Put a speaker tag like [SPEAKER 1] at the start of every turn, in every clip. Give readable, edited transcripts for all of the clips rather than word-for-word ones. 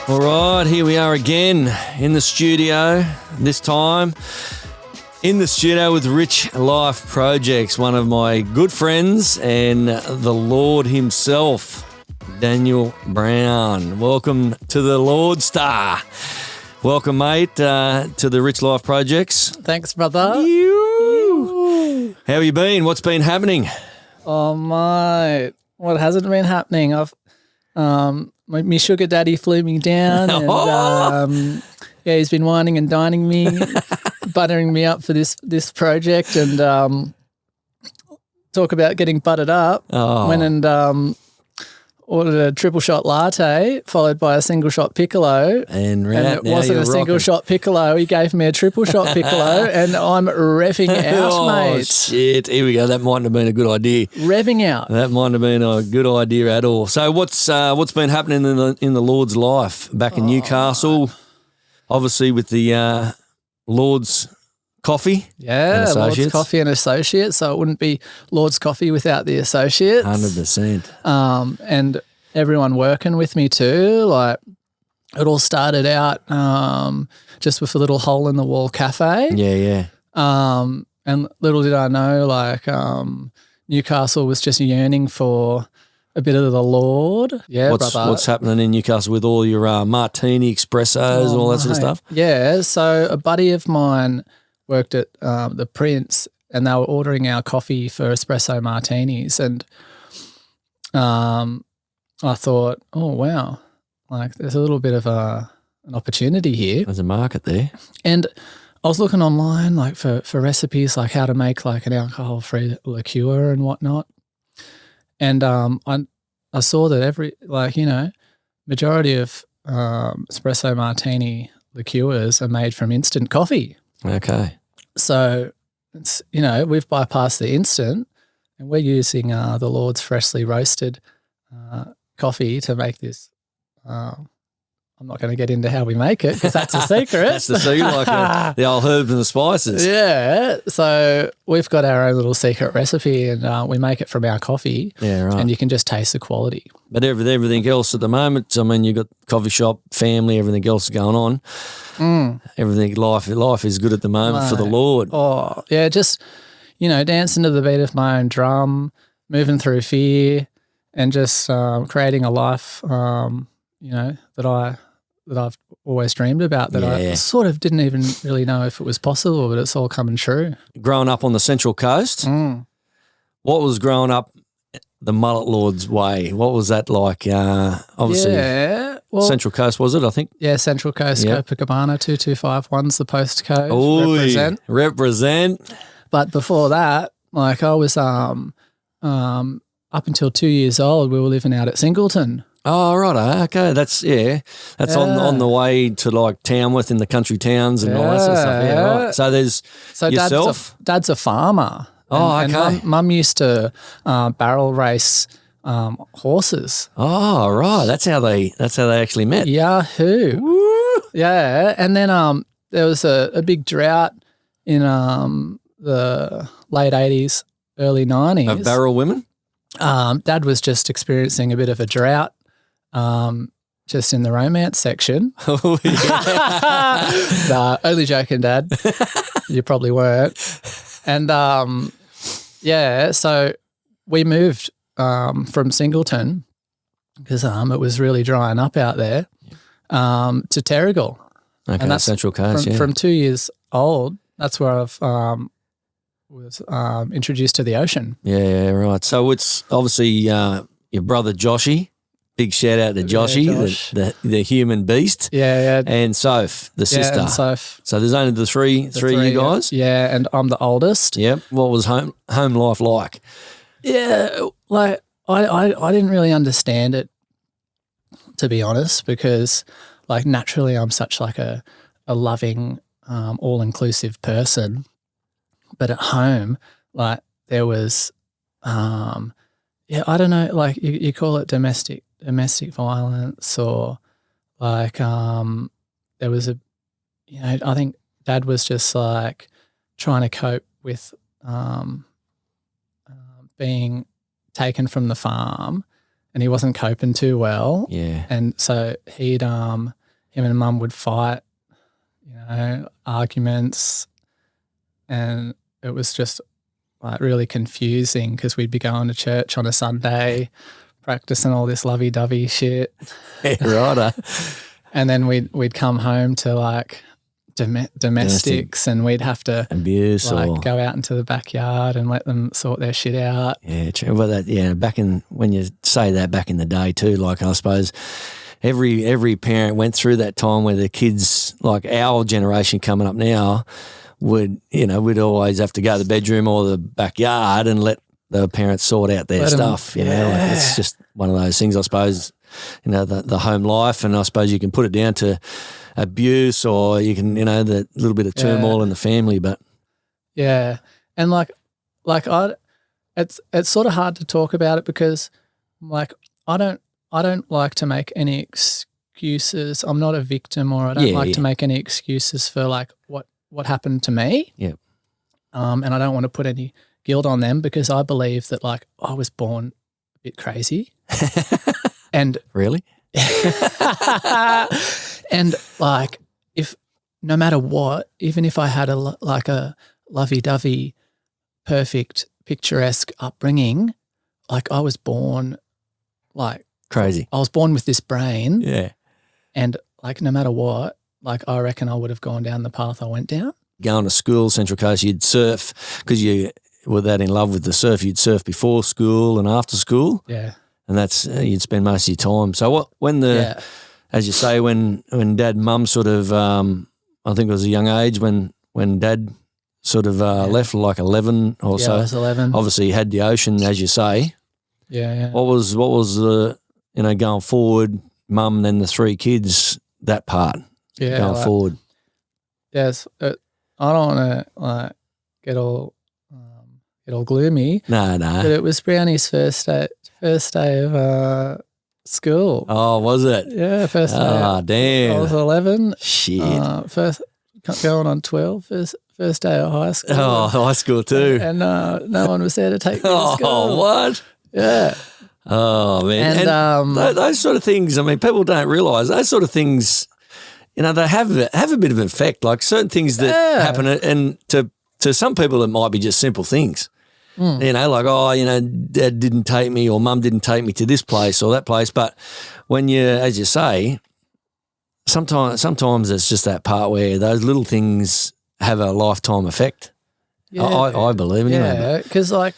[SPEAKER 1] All right, here we are again in the studio, this time in the studio with Rich Life Projects, one of my good friends and the Lord himself, Daniel Brown. Welcome to the Lord Star. Welcome, mate, to the Rich Life Projects.
[SPEAKER 2] Thanks, brother.
[SPEAKER 1] How have you been? What's been happening?
[SPEAKER 2] Oh, mate. What hasn't been happening? I've my sugar daddy flew me down and he's been whining and dining me, buttering me up for this project and talk about getting buttered up. Went and ordered a triple shot latte followed by a single shot piccolo.
[SPEAKER 1] And
[SPEAKER 2] it wasn't a single shot piccolo. He gave me a triple shot piccolo and I'm revving out, mate.
[SPEAKER 1] Oh, shit. Here we go. That mightn't have been a good idea.
[SPEAKER 2] Revving out.
[SPEAKER 1] That mightn't have been a good idea at all. So what's been happening in the Lord's life back in Newcastle? Obviously with the Lord's Coffee.
[SPEAKER 2] Yeah, Lord's Coffee and Associates. So it wouldn't be Lord's Coffee without the Associates.
[SPEAKER 1] 100%.
[SPEAKER 2] And everyone working with me too. Like it all started out just with a little hole in the wall cafe.
[SPEAKER 1] Yeah.
[SPEAKER 2] And little did I know, like Newcastle was just yearning for a bit of the Lord. Yeah,
[SPEAKER 1] what's happening in Newcastle with all your martini espressos and all that sort of stuff?
[SPEAKER 2] Yeah, so a buddy of mine worked at the Prince and they were ordering our coffee for espresso martinis and I thought, oh, wow, like there's a little bit of an opportunity here.
[SPEAKER 1] There's a market there. And
[SPEAKER 2] I was looking online like for recipes like how to make like an alcohol-free liqueur and whatnot. And I saw that majority of espresso martini liqueurs are made from instant coffee.
[SPEAKER 1] Okay.
[SPEAKER 2] So it's we've bypassed the instant and we're using the Lord's freshly roasted coffee to make this. I'm not going to get into how we make it because that's a secret.
[SPEAKER 1] That's the secret, like the old herbs and the spices.
[SPEAKER 2] Yeah. So we've got our own little secret recipe and we make it from our coffee.
[SPEAKER 1] Yeah, right.
[SPEAKER 2] And you can just taste the quality.
[SPEAKER 1] But everything else at the moment, I mean, you've got coffee shop, family, everything else going on. Everything, life is good at the moment for the Lord.
[SPEAKER 2] Oh, yeah, just, dancing to the beat of my own drum, moving through fear and just creating a life, that I've always dreamed about that I sort of didn't even really know if it was possible, but it's all coming true.
[SPEAKER 1] Growing up on the Central Coast, what was growing up the Mullet Lord's way? What was that like? Obviously, Central Coast, was it, I think?
[SPEAKER 2] Yeah, Central Coast, Copacabana, 2251's the postcode.
[SPEAKER 1] Represent.
[SPEAKER 2] But before that, like I was up until 2 years old, we were living out at Singleton.
[SPEAKER 1] Oh, right. Okay. That's on the way to like Tamworth in the country towns and all that sort of stuff. Yeah, right. So there's yourself.
[SPEAKER 2] Dad's a farmer.
[SPEAKER 1] Oh,
[SPEAKER 2] okay. And Mum used to barrel race horses.
[SPEAKER 1] Oh, right. That's how they actually met.
[SPEAKER 2] Yahoo.
[SPEAKER 1] Woo.
[SPEAKER 2] Yeah. And then there was a big drought in the late 80s, early 90s.
[SPEAKER 1] Of barrel women?
[SPEAKER 2] Dad was just experiencing a bit of a drought. Just in the romance section.
[SPEAKER 1] Oh, yeah.
[SPEAKER 2] Nah, only joking, Dad. You probably weren't. And, so we moved from Singleton because it was really drying up out there to Terrigal.
[SPEAKER 1] Okay,
[SPEAKER 2] and that's
[SPEAKER 1] Central Coast,
[SPEAKER 2] from 2 years old, that's where I've was introduced to the ocean.
[SPEAKER 1] Yeah, right. So it's obviously your brother Joshy. Big shout out to Joshy, the human beast.
[SPEAKER 2] Yeah.
[SPEAKER 1] And Soph, the sister.
[SPEAKER 2] Yeah, and Soph.
[SPEAKER 1] So there's only the three you guys?
[SPEAKER 2] Yeah, and I'm the oldest.
[SPEAKER 1] Yep. What was home life like?
[SPEAKER 2] Yeah, like I didn't really understand it, to be honest, because like naturally I'm such like a loving, all-inclusive person. But at home, like there was, I don't know, like you call it domestic violence or like there was I think Dad was just like trying to cope with being taken from the farm and he wasn't coping too well.
[SPEAKER 1] Yeah.
[SPEAKER 2] And so he'd him and mum would fight, arguments, and it was just like really confusing because we'd be going to church on a Sunday, practicing all this lovey-dovey shit.
[SPEAKER 1] Yeah, right.
[SPEAKER 2] And then we'd come home to like domestics, and we'd have to
[SPEAKER 1] abuse or
[SPEAKER 2] go out into the backyard and let them sort their shit out.
[SPEAKER 1] Yeah, true. Well, when you say that back in the day too, like I suppose every parent went through that time where the kids, like our generation coming up now, would we'd always have to go to the bedroom or the backyard and let the parents sort out their stuff. Like it's just one of those things, I suppose. The home life, and I suppose you can put it down to abuse, or you can the little bit of turmoil in the family. But
[SPEAKER 2] and it's sort of hard to talk about it because like I don't like to make any excuses. I'm not a victim, or I don't like to make any excuses for like what happened to me.
[SPEAKER 1] Yeah.
[SPEAKER 2] And I don't want to put any guilt on them because I believe that like I was born a bit crazy. And
[SPEAKER 1] really?
[SPEAKER 2] And like if no matter what, even if I had a lovey-dovey, perfect, picturesque upbringing, like I was born like
[SPEAKER 1] crazy.
[SPEAKER 2] I was born with this brain.
[SPEAKER 1] Yeah.
[SPEAKER 2] And like no matter what, like I reckon I would have gone down the path I went down.
[SPEAKER 1] Going to school, Central Coast, you'd surf because you were that in love with the surf. You'd surf before school and after school.
[SPEAKER 2] Yeah.
[SPEAKER 1] And that's you'd spend most of your time. So as you say, when Dad and Mum sort of, I think it was a young age when Dad sort of left, like 11 or so.
[SPEAKER 2] I was 11.
[SPEAKER 1] Obviously, you had the ocean, as you say.
[SPEAKER 2] Yeah.
[SPEAKER 1] What was the going forward, Mum, then the three kids, that part going forward?
[SPEAKER 2] Yes, I don't want to get all gloomy.
[SPEAKER 1] No.
[SPEAKER 2] But it was Brownie's first day of school.
[SPEAKER 1] Oh, was it?
[SPEAKER 2] Yeah, first day.
[SPEAKER 1] Oh, damn.
[SPEAKER 2] I was 11.
[SPEAKER 1] Shit.
[SPEAKER 2] First going on 12. First day of high school.
[SPEAKER 1] Oh, high school too.
[SPEAKER 2] And no one was there to take me to school.
[SPEAKER 1] Oh, what?
[SPEAKER 2] Yeah.
[SPEAKER 1] Oh, man. And those sort of things, I mean, people don't realise those sort of things, they have a bit of an effect. Like certain things that happen, and to some people it might be just simple things. Dad didn't take me or Mum didn't take me to this place or that place. But when you, as you say, sometimes it's just that part where those little things have a lifetime effect. Yeah. I believe anyway.
[SPEAKER 2] Yeah, because I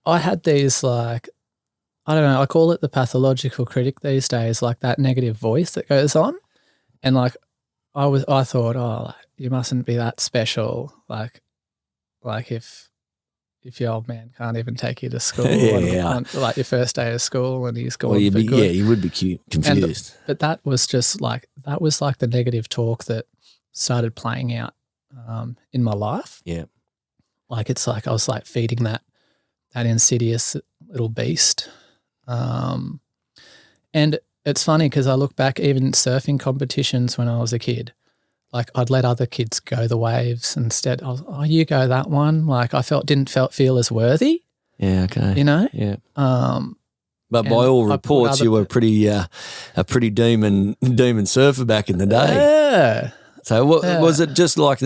[SPEAKER 2] had these like, I don't know, I call it the pathological critic these days, like that negative voice that goes on. And like I thought, like, you mustn't be that special. Like if your old man can't even take you to school, on like your first day of school, and he's gone for good. Yeah,
[SPEAKER 1] you would be confused.
[SPEAKER 2] But that was just like the negative talk that started playing out in my life.
[SPEAKER 1] Yeah,
[SPEAKER 2] like it's like I was like feeding that insidious little beast. And it's funny because I look back, even surfing competitions when I was a kid. Like I'd let other kids go the waves instead. I was, you go that one. Like I didn't feel as worthy.
[SPEAKER 1] Yeah, okay.
[SPEAKER 2] Yeah.
[SPEAKER 1] But by all reports, you were a pretty demon surfer back in the day.
[SPEAKER 2] Yeah.
[SPEAKER 1] So was it just like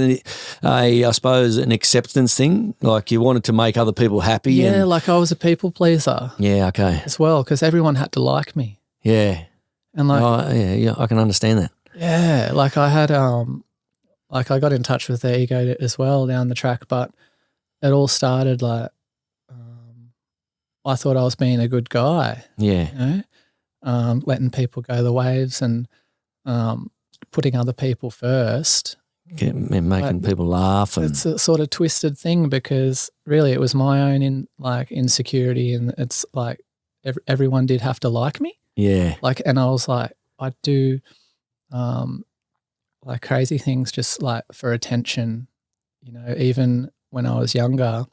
[SPEAKER 1] I suppose an acceptance thing? Like you wanted to make other people happy?
[SPEAKER 2] Yeah, like I was a people pleaser.
[SPEAKER 1] Yeah, okay.
[SPEAKER 2] As well, because everyone had to like me.
[SPEAKER 1] Yeah.
[SPEAKER 2] And like,
[SPEAKER 1] I can understand that.
[SPEAKER 2] Yeah, like I had, like I got in touch with the ego as well down the track, but it all started like, I thought I was being a good guy.
[SPEAKER 1] Yeah.
[SPEAKER 2] Letting people go the waves and putting other people first.
[SPEAKER 1] Making people laugh.
[SPEAKER 2] It's a sort of twisted thing because really it was my own insecurity, and it's like everyone did have to like me.
[SPEAKER 1] Yeah.
[SPEAKER 2] Like, and I was like, I do like crazy things just like for attention, even when I was younger,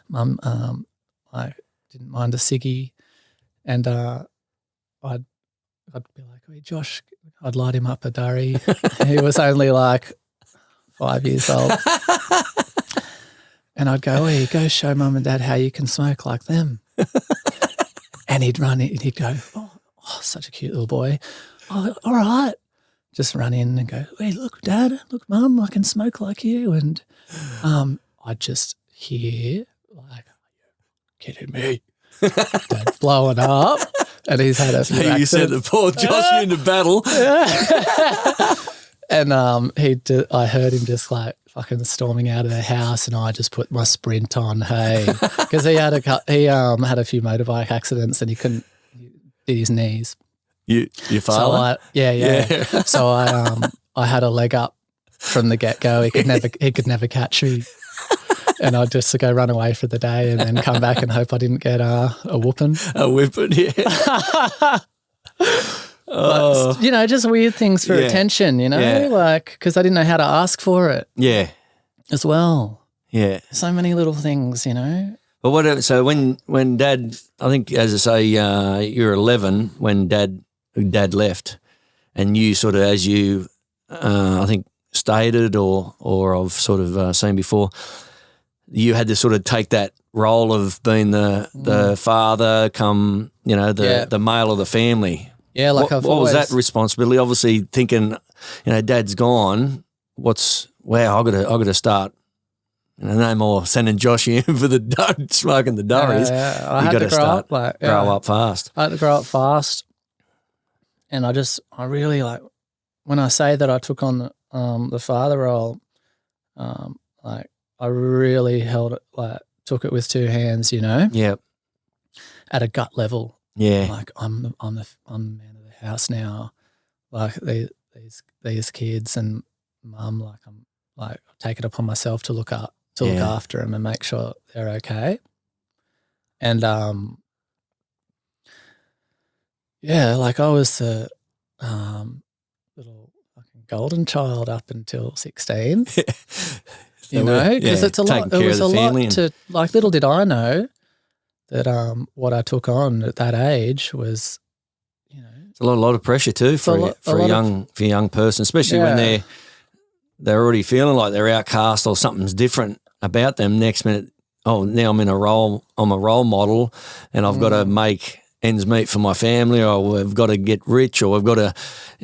[SPEAKER 2] Mum I didn't mind a ciggy, and I'd be like, "Hey, Josh," I'd light him up a durry. He was only like 5 years old. And I'd go, "Hey, go show Mum and Dad how you can smoke like them." And he'd run it and he'd go, "Oh, oh, such a cute little boy. Oh, all right. Just run in and go, hey, look, Dad, look, Mum, I can smoke like you. And I just hear like, kidding me? Dad's blowing up. And he's had a few
[SPEAKER 1] You said the poor Josh into battle.
[SPEAKER 2] And I heard him just like fucking storming out of the house, and I just put my Sprint on, hey, because he had a few motorbike accidents and he did his knees.
[SPEAKER 1] Your father?
[SPEAKER 2] So yeah. So I had a leg up from the get go. He could never catch me, and I'd just go run away for the day and then come back and hope I didn't get a whooping.
[SPEAKER 1] A whipping, yeah.
[SPEAKER 2] But, just weird things for attention, like because I didn't know how to ask for it.
[SPEAKER 1] Yeah.
[SPEAKER 2] As well.
[SPEAKER 1] Yeah.
[SPEAKER 2] So many little things,
[SPEAKER 1] But so when Dad, I think as I say, you're 11 when Dad left, and you sort of, as you, I think stated or I've sort of seen before, you had to sort of take that role of being the father, the male of the family.
[SPEAKER 2] Yeah, like
[SPEAKER 1] what was that responsibility? Obviously, thinking, Dad's gone. I've got to start. No more sending Josh in for the smoking the durries.
[SPEAKER 2] Yeah. I had to
[SPEAKER 1] grow up fast.
[SPEAKER 2] I had to grow up fast, and I really like when I say that I took on the father role. I really held it, took it with two hands.
[SPEAKER 1] Yeah.
[SPEAKER 2] At a gut level.
[SPEAKER 1] Yeah,
[SPEAKER 2] like I'm the man of the house now. Like these kids and Mum, I've taken it upon myself to look after them and make sure they're okay. And I was the little fucking golden child up until 16. Because it's a lot. It was a lot to Little did I know that what I took on at that age was,
[SPEAKER 1] it's a lot of pressure too for a young person, especially when they're already feeling like they're outcast or something's different about them. Next minute, now I'm a role model, and I've got to make ends meet for my family, or we've got to get rich, or we've got to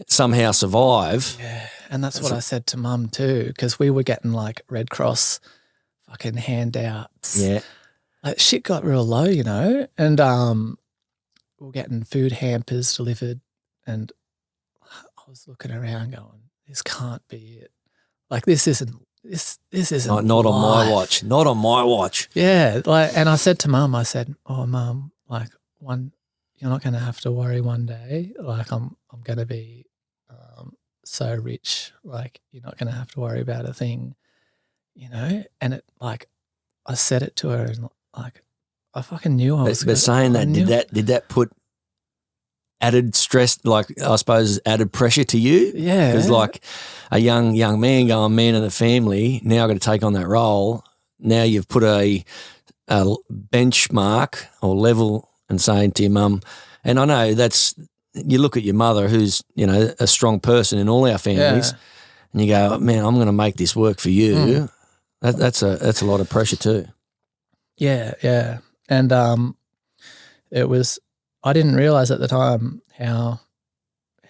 [SPEAKER 1] somehow survive.
[SPEAKER 2] Yeah, and that's what I said to Mum too, because we were getting like Red Cross fucking handouts.
[SPEAKER 1] Yeah.
[SPEAKER 2] Shit got real low, and we were getting food hampers delivered, and I was looking around going, this can't be it. This isn't
[SPEAKER 1] not on my watch. Not on my watch.
[SPEAKER 2] Yeah, and I said to Mum, oh Mum, you're not going to have to worry one day. I'm going to be so rich. You're not going to have to worry about a thing, And it I said it to her, and I fucking knew I was.
[SPEAKER 1] But saying that, did that put added stress, I suppose added pressure to you?
[SPEAKER 2] Yeah,
[SPEAKER 1] because a young man going, man of the family, now I've got to take on that role. Now you've put a benchmark or level and saying to your mum, and I know you look at your mother, who's a strong person in all our families, and you go, man, I'm going to make this work for you. That's a lot of pressure too.
[SPEAKER 2] Yeah. And it was, I didn't realize at the time how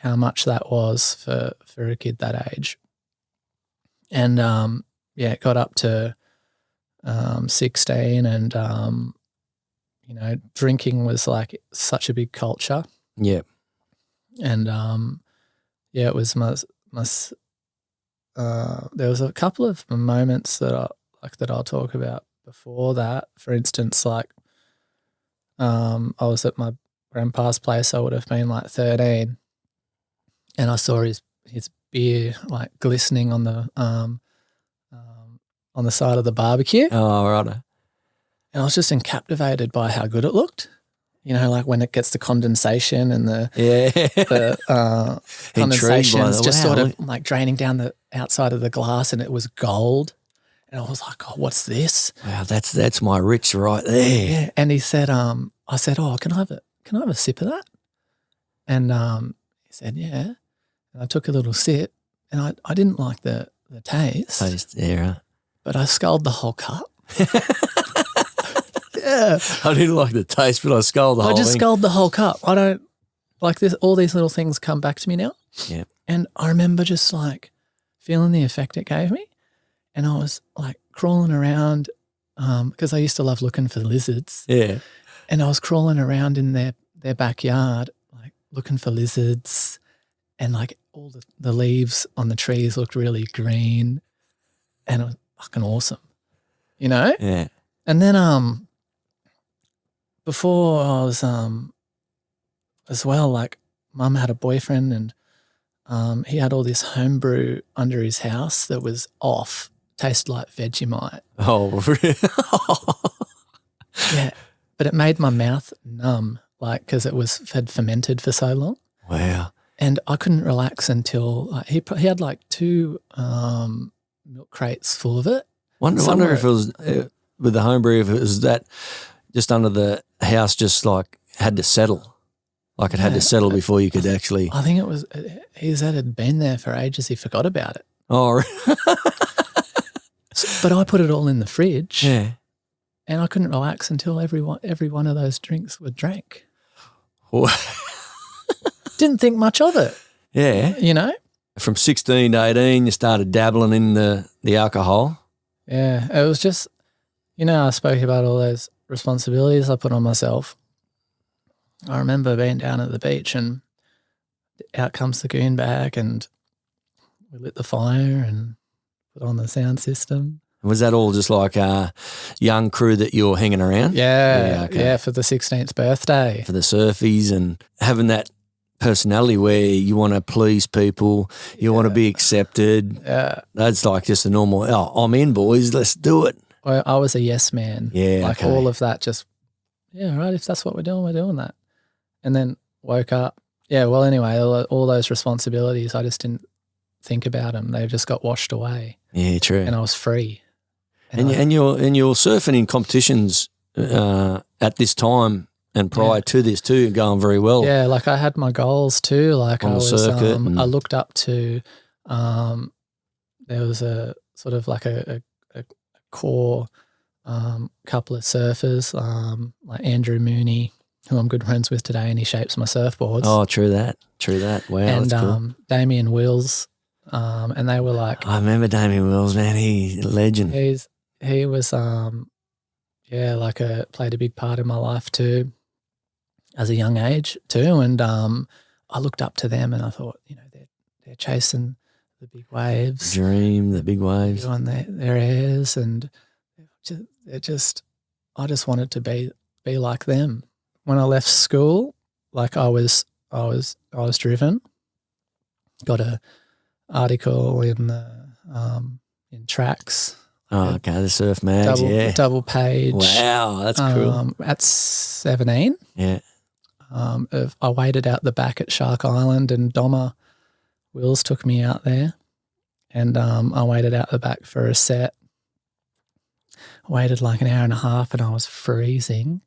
[SPEAKER 2] much that was for a kid that age. And it got up to 16, and drinking was such a big culture.
[SPEAKER 1] Yeah.
[SPEAKER 2] And it was there was a couple of moments that I'll talk about before that. For instance, I was at my grandpa's place. I would have been 13, and I saw his beer glistening on the side of the barbecue.
[SPEAKER 1] Oh, right.
[SPEAKER 2] And I was just captivated by how good it looked. When it gets the condensation and the condensation's just sort of draining down the outside of the glass, and it was gold. And I was like, oh, what's this?
[SPEAKER 1] Wow, that's my rich right there.
[SPEAKER 2] Yeah. And he said, I said, oh, can I have a sip of that? And he said, yeah. And I took a little sip, and I didn't like the taste.
[SPEAKER 1] Yeah.
[SPEAKER 2] But I sculled the whole cup. Yeah.
[SPEAKER 1] I didn't like the taste, but I sculled the whole thing.
[SPEAKER 2] I just sculled the whole cup. I don't like this, all these little things come back to me now.
[SPEAKER 1] Yeah.
[SPEAKER 2] And I remember just like feeling the effect it gave me. And I was like crawling around because I used to love looking for lizards.
[SPEAKER 1] Yeah.
[SPEAKER 2] And I was crawling around in their backyard, like looking for lizards, and like all the leaves on the trees looked really green, and it was fucking awesome, you know?
[SPEAKER 1] Yeah.
[SPEAKER 2] And then before I was as well, like Mum had a boyfriend, and he had all this homebrew under his house that was off, tasted like Vegemite.
[SPEAKER 1] Oh, really?
[SPEAKER 2] Yeah. But it made my mouth numb, like, because it had fermented for so long.
[SPEAKER 1] Wow.
[SPEAKER 2] And I couldn't relax until he had like 2 milk crates full of it.
[SPEAKER 1] Wonder if it was with the homebrew, if it was that just under the house, just like had to settle, like it had to settle before you could actually.
[SPEAKER 2] I think it was he said it had been there for ages. He forgot about it.
[SPEAKER 1] Oh,
[SPEAKER 2] But I put it all in the fridge.
[SPEAKER 1] yeah.
[SPEAKER 2] And I couldn't relax until every one of those drinks were drank. Didn't think much of it.
[SPEAKER 1] Yeah.
[SPEAKER 2] You know?
[SPEAKER 1] From 16 to 18, you started dabbling in the alcohol.
[SPEAKER 2] Yeah. It was just, I spoke about all those responsibilities I put on myself. I remember being down at the beach and out comes the goon bag and we lit the fire and put on the sound system.
[SPEAKER 1] Was that all just like a young crew that you were hanging around?
[SPEAKER 2] Yeah, for the 16th birthday.
[SPEAKER 1] For the surfies and having that personality where you want to please people, you want to be accepted.
[SPEAKER 2] Yeah.
[SPEAKER 1] That's like just a normal, I'm in, boys, let's do it.
[SPEAKER 2] Well, I was a yes man.
[SPEAKER 1] Yeah,
[SPEAKER 2] like all of that just, right, if that's what we're doing that. And then woke up. Yeah, well, anyway, all those responsibilities, I just didn't think about them. They just got washed away.
[SPEAKER 1] Yeah, true.
[SPEAKER 2] And I was free.
[SPEAKER 1] And you're surfing in competitions at this time and prior to this too, going very well.
[SPEAKER 2] Yeah, like I had my goals too. Like
[SPEAKER 1] on
[SPEAKER 2] I was,
[SPEAKER 1] circuit
[SPEAKER 2] I looked up to. There was a sort of like a core couple of surfers, like Andrew Mooney, who I'm good friends with today, and he shapes my surfboards.
[SPEAKER 1] Oh, true that. Wow,
[SPEAKER 2] and
[SPEAKER 1] that's cool.
[SPEAKER 2] Damien Wills, and they were like.
[SPEAKER 1] I remember Damien Wills, man. He's a legend.
[SPEAKER 2] He was, played a big part in my life too, as a young age too. And I looked up to them and I thought, they're chasing the big waves.
[SPEAKER 1] Dream, the big waves.
[SPEAKER 2] Doing their airs, and I just wanted to be like them. When I left school, like I was driven. Got a article in Tracks.
[SPEAKER 1] Oh, okay, the surf mags,
[SPEAKER 2] double page.
[SPEAKER 1] Wow, that's cool.
[SPEAKER 2] At 17,
[SPEAKER 1] yeah.
[SPEAKER 2] I waited out the back at Shark Island, and Doma Wills took me out there, and I waited out the back for a set. I waited like an hour and a half, and I was freezing.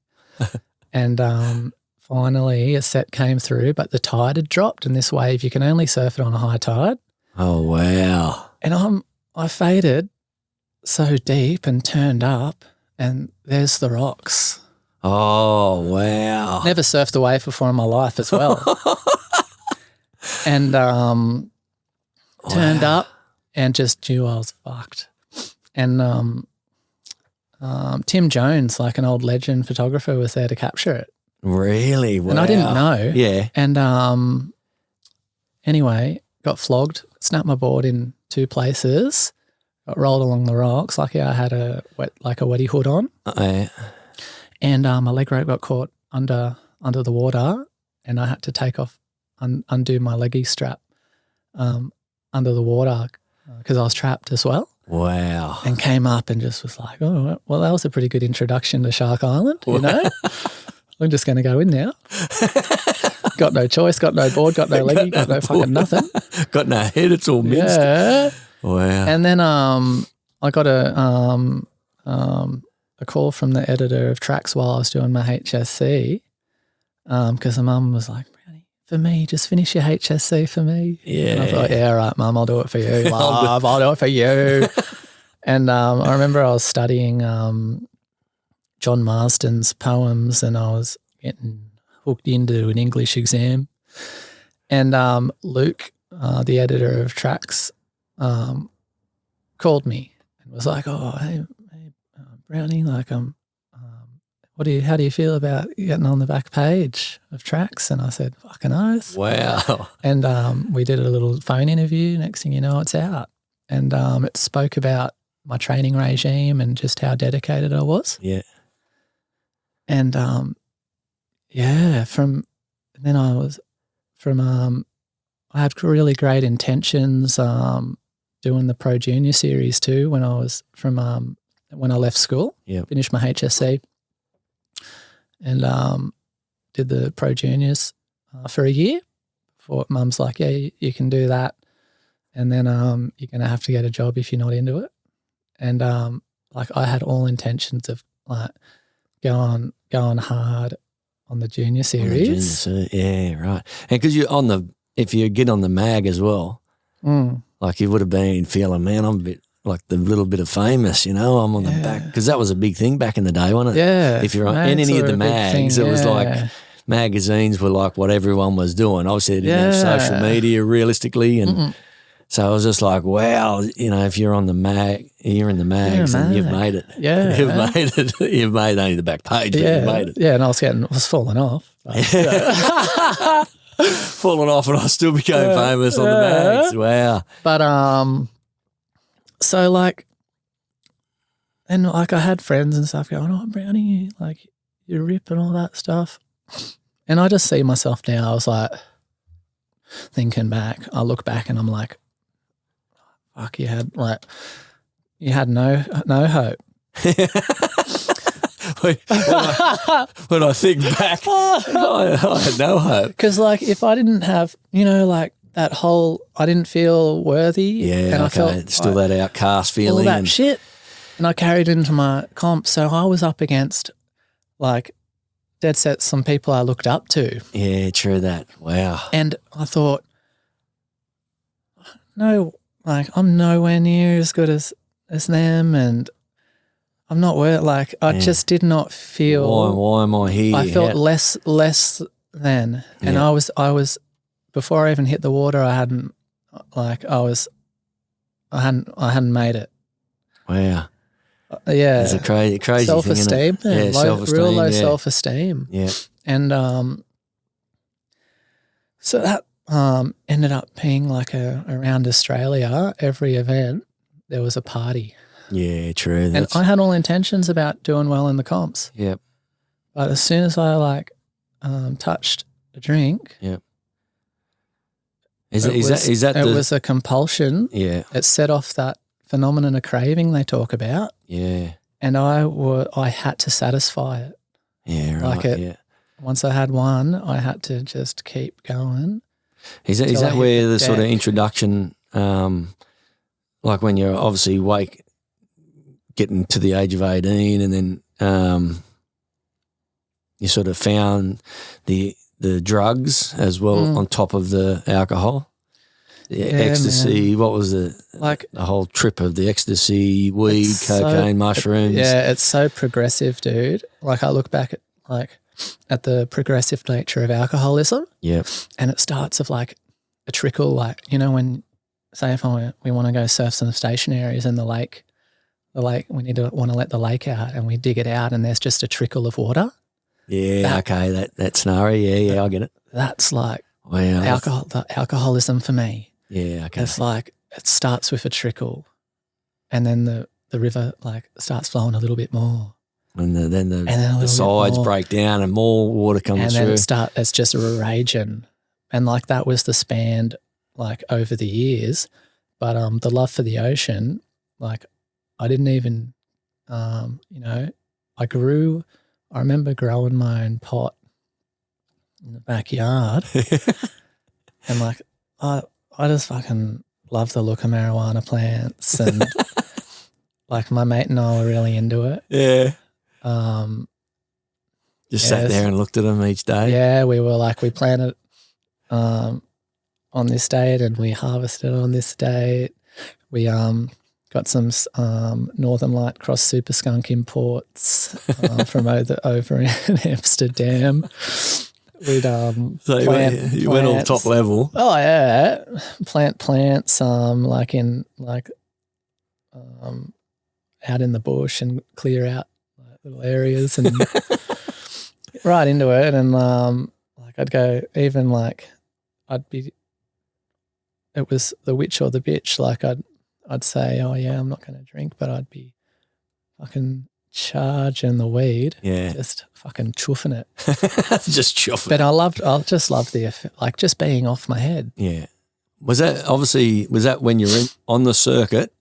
[SPEAKER 2] And finally, a set came through, but the tide had dropped, and this wave you can only surf it on a high tide.
[SPEAKER 1] Oh wow!
[SPEAKER 2] And I faded so deep and turned up, and there's the rocks.
[SPEAKER 1] Oh wow!
[SPEAKER 2] Never surfed a wave before in my life as well. And turned up and just knew I was fucked. And Tim Jones, like an old legend photographer, was there to capture it.
[SPEAKER 1] Really? Wow.
[SPEAKER 2] And I didn't know.
[SPEAKER 1] Yeah.
[SPEAKER 2] And anyway, got flogged, snapped my board in 2 places. Got rolled along the rocks. Lucky I had a wetty hood on.
[SPEAKER 1] Yeah.
[SPEAKER 2] And my leg rope got caught under the water, and I had to take off, undo my leggy strap under the water because I was trapped as well.
[SPEAKER 1] Wow.
[SPEAKER 2] And came up and just was like, oh, well, that was a pretty good introduction to Shark Island, I'm just going to go in now. Got no choice, got no board, got no leggy, got no fucking nothing.
[SPEAKER 1] Got no head, it's all minced.
[SPEAKER 2] Yeah.
[SPEAKER 1] Wow.
[SPEAKER 2] And then I got a call from the editor of Tracks while I was doing my HSC because the mum was like, really, for me, just finish your HSC for me.
[SPEAKER 1] Yeah.
[SPEAKER 2] And I thought, yeah, all right, mum, I'll do it for you. Love, I'll do it for you. And I remember I was studying John Marsden's poems, and I was getting hooked into an English exam. And Luke, the editor of Tracks, called me and was like, "Oh, hey Brownie, like how do you feel about getting on the back page of Tracks?" And I said, "Fucking oath."
[SPEAKER 1] Wow.
[SPEAKER 2] And we did a little phone interview. Next thing you know, it's out. And it spoke about my training regime and just how dedicated I was.
[SPEAKER 1] Yeah.
[SPEAKER 2] And I had really great intentions doing the Pro Junior series too when I left school.
[SPEAKER 1] Yeah.
[SPEAKER 2] Finished my HSC and did the Pro Juniors for a year. Before Mum's like, "Yeah, you can do that, and then you're gonna have to get a job if you're not into it." And like I had all intentions of like going hard on the junior series.
[SPEAKER 1] Yeah, right. And because if you get on the mag as well, like you would have been feeling, man, I'm a bit like the little bit of famous, I'm on the back, because that was a big thing back in the day, wasn't it?
[SPEAKER 2] Yeah.
[SPEAKER 1] If you're on any of the mags, it was like magazines were like what everyone was doing. Obviously, they didn't have social media realistically, and so I was just like, wow, if you're on the mag, you're in the mags, and you've made it.
[SPEAKER 2] Yeah,
[SPEAKER 1] you've made it. You've made only the back page, but you've made it.
[SPEAKER 2] Yeah, and I was falling off.
[SPEAKER 1] Falling off, and I still became famous on the mags. Wow.
[SPEAKER 2] But so like, and like I had friends and stuff going, "Oh, Brownie, like you rip and all that stuff," and I just see myself now. I was like, thinking back, I look back and I'm like, fuck, you had no hope.
[SPEAKER 1] When I think back, I had no hope.
[SPEAKER 2] Because like if I didn't have, like that whole, I didn't feel worthy.
[SPEAKER 1] Yeah, and I felt still that outcast feeling.
[SPEAKER 2] All that shit. And I carried into my comp. So I was up against like dead set some people I looked up to.
[SPEAKER 1] Yeah, true that. Wow.
[SPEAKER 2] And I thought, no, like I'm nowhere near as good as them, and I'm not I just did not feel.
[SPEAKER 1] Why am I here?
[SPEAKER 2] I felt less than, and I was before I even hit the water. I hadn't made it.
[SPEAKER 1] Wow.
[SPEAKER 2] Yeah,
[SPEAKER 1] it's a crazy
[SPEAKER 2] self-esteem,
[SPEAKER 1] thing, isn't it? Yeah, self-esteem,
[SPEAKER 2] real low self-esteem.
[SPEAKER 1] Yeah,
[SPEAKER 2] and so that ended up being like around Australia. Every event there was a party.
[SPEAKER 1] Yeah, true.
[SPEAKER 2] And I had all intentions about doing well in the comps.
[SPEAKER 1] Yep.
[SPEAKER 2] But as soon as I touched a drink,
[SPEAKER 1] yep. Is that
[SPEAKER 2] it was a compulsion.
[SPEAKER 1] Yeah.
[SPEAKER 2] It set off that phenomenon of craving they talk about.
[SPEAKER 1] Yeah.
[SPEAKER 2] And I had to satisfy it.
[SPEAKER 1] Yeah, right.
[SPEAKER 2] Once I had one, I had to just keep going.
[SPEAKER 1] Is that where the sort of introduction, like when you're obviously getting to the age of 18, and then you sort of found the drugs as well on top of the alcohol? The ecstasy, man. What was the whole trip of the ecstasy, weed, cocaine, mushrooms?
[SPEAKER 2] It's so progressive, dude. Like I look back at the progressive nature of alcoholism.
[SPEAKER 1] Yep.
[SPEAKER 2] And it starts of like a trickle, when say if we want to go surf some station areas in the lake, we want to let the lake out, and we dig it out and there's just a trickle of water.
[SPEAKER 1] Yeah, that scenario. Yeah, I get it.
[SPEAKER 2] That's like
[SPEAKER 1] the
[SPEAKER 2] alcoholism for me.
[SPEAKER 1] Yeah, okay.
[SPEAKER 2] It's like it starts with a trickle, and then the river starts flowing a little bit more,
[SPEAKER 1] and then the sides break down and more water comes through.
[SPEAKER 2] And then it's just raging, and that was the span over the years. But the love for the ocean, I didn't even, I remember growing my own pot in the backyard, and I just fucking love the look of marijuana plants, and my mate and I were really into it.
[SPEAKER 1] Yeah. Just sat there and looked at them each day.
[SPEAKER 2] Yeah, we were we planted on this date and we harvested on this date. We got some Northern Light Cross Super Skunk imports from over in Amsterdam. we'd
[SPEAKER 1] So you went all top level.
[SPEAKER 2] Oh yeah, plant plants like in like out in the bush and clear out like, little areas and right into it. And like I'd go even like it was the witch or the bitch. Like I'd say, oh yeah, I'm not going to drink, but I'd be fucking charging the weed.
[SPEAKER 1] Yeah.
[SPEAKER 2] Just fucking chuffing it.
[SPEAKER 1] Just chuffing.
[SPEAKER 2] But I just loved the effect, like just being off my head.
[SPEAKER 1] Yeah. Was that when you were on the circuit?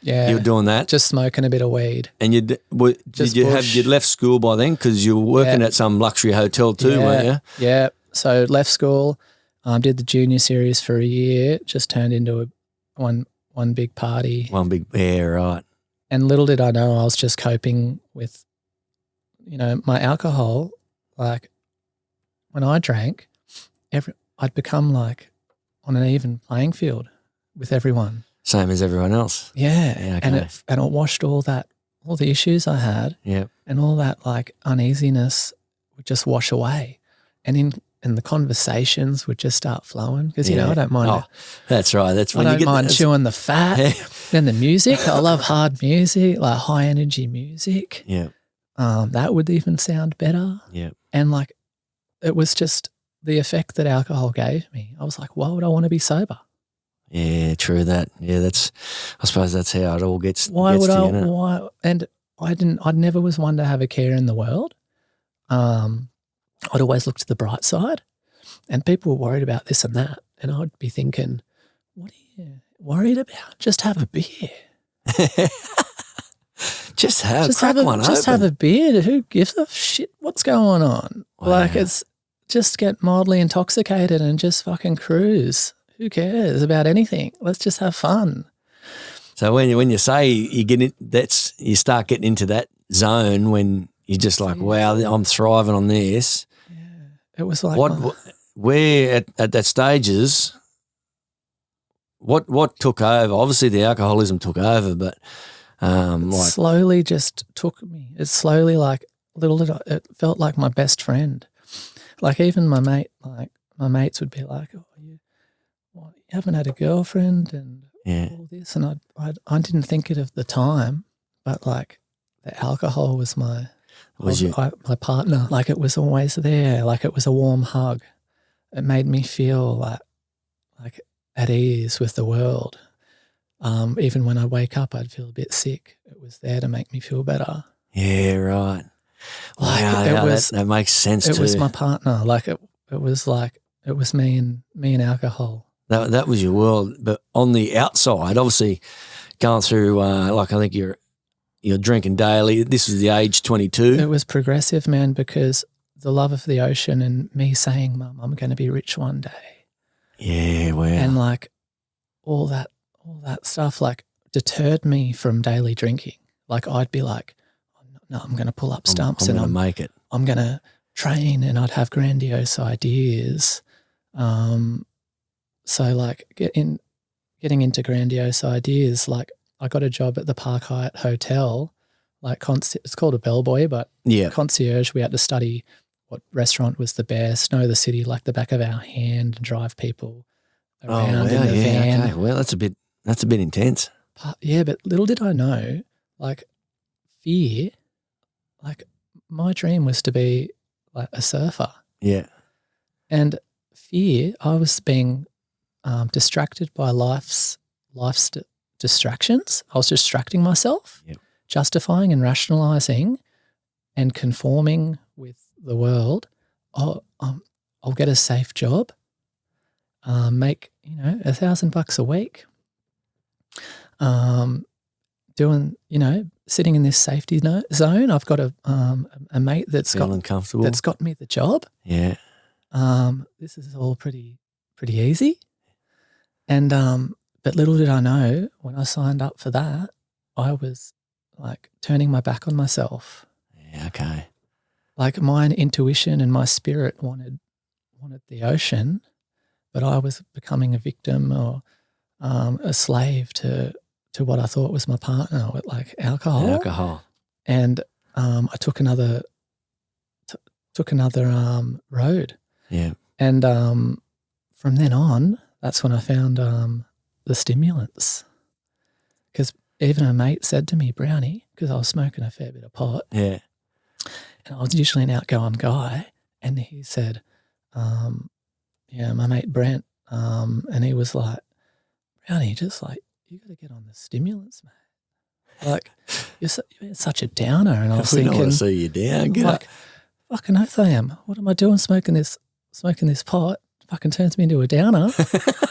[SPEAKER 2] Yeah.
[SPEAKER 1] You were doing that?
[SPEAKER 2] Just smoking a bit of weed.
[SPEAKER 1] And you'd left school by then because you were working at some luxury hotel too, weren't you?
[SPEAKER 2] Yeah. So left school, did the junior series for a year, just turned into one big party.
[SPEAKER 1] Right.
[SPEAKER 2] And little did I know I was just coping with, my alcohol. Like when I drank, I'd become like on an even playing field with everyone.
[SPEAKER 1] Same as everyone else.
[SPEAKER 2] Yeah.
[SPEAKER 1] Okay.
[SPEAKER 2] And it washed all the issues I had.
[SPEAKER 1] Yeah.
[SPEAKER 2] And all that like uneasiness would just wash away. And the conversations would just start flowing because, I don't mind.
[SPEAKER 1] Oh, that's right. That's when
[SPEAKER 2] I
[SPEAKER 1] you
[SPEAKER 2] don't mind chewing the fat. And the music. I love hard music, like high energy music.
[SPEAKER 1] Yeah.
[SPEAKER 2] That would even sound better.
[SPEAKER 1] Yeah.
[SPEAKER 2] And like it was just the effect that alcohol gave me. I was like, why would I want to be sober?
[SPEAKER 1] Yeah, true that. Yeah, I suppose that's how it all gets.
[SPEAKER 2] Why and I never was one to have a care in the world. I'd always look to the bright side, and people were worried about this and that. And I'd be thinking, what are you worried about? Just have a beer.
[SPEAKER 1] Just have
[SPEAKER 2] a beer. Who gives a shit what's going on?
[SPEAKER 1] Wow.
[SPEAKER 2] Like it's just get mildly intoxicated and just fucking cruise. Who cares about anything? Let's just have fun.
[SPEAKER 1] So when you say you start getting into that zone when you're just like, wow, I'm thriving on this.
[SPEAKER 2] Yeah, it was like
[SPEAKER 1] where at that stages, what took over? Obviously, the alcoholism took over, but
[SPEAKER 2] slowly just took me. It slowly like it felt like my best friend. Like even my mates would be like, oh, you haven't had a girlfriend and all this, and I didn't think it at the time, but like the alcohol was my partner. Like it was always there. Like it was a warm hug. It made me feel like at ease with the world. Even when I wake up, I'd feel a bit sick. It was there to make me feel better.
[SPEAKER 1] Yeah, right. That makes sense.
[SPEAKER 2] It was my partner. Like it was me and alcohol.
[SPEAKER 1] That was your world. But on the outside, obviously going through, I think you're drinking daily. This is the age 22.
[SPEAKER 2] It was progressive, man, because the love of the ocean and me saying, Mum, I'm going to be rich one day.
[SPEAKER 1] Yeah, wow.
[SPEAKER 2] And like all that stuff like deterred me from daily drinking. Like I'd be like, no, I'm going to pull up stumps and I'm going to make it. I'm going to train, and I'd have grandiose ideas. So like getting into grandiose ideas, like I got a job at the Park Hyatt Hotel, like it's called a bellboy, but concierge. We had to study what restaurant was the best, know the city like the back of our hand, and drive people around in the van.
[SPEAKER 1] Okay. Well, that's a bit intense.
[SPEAKER 2] Yeah, but little did I know, like fear, like my dream was to be like a surfer.
[SPEAKER 1] Yeah.
[SPEAKER 2] And fear, I was being distracted by life's distractions. I was distracting myself, justifying and rationalizing and conforming with the world. I'll get a safe job, make $1,000 a week, doing sitting in this safety zone. I've got a mate that's got me the job.
[SPEAKER 1] Yeah.
[SPEAKER 2] This is all pretty easy. And but little did I know, when I signed up for that, I was like turning my back on myself.
[SPEAKER 1] Yeah, okay.
[SPEAKER 2] Like my intuition and my spirit wanted the ocean, but I was becoming a victim or a slave to what I thought was my partner with like alcohol. And I took another road.
[SPEAKER 1] Yeah.
[SPEAKER 2] And from then on, that's when I found the stimulants. Because even a mate said to me, Brownie, because I was smoking a fair bit of pot.
[SPEAKER 1] Yeah.
[SPEAKER 2] And I was usually an outgoing guy. And he said, my mate Brent, and he was like, Brownie, just like, you got to get on the stimulants, mate. Like, you're such a downer. And I was
[SPEAKER 1] We
[SPEAKER 2] thinking,
[SPEAKER 1] don't want to see you down. Get
[SPEAKER 2] like, fucking oath I am. What am I doing smoking this pot? Fucking turns me into a downer.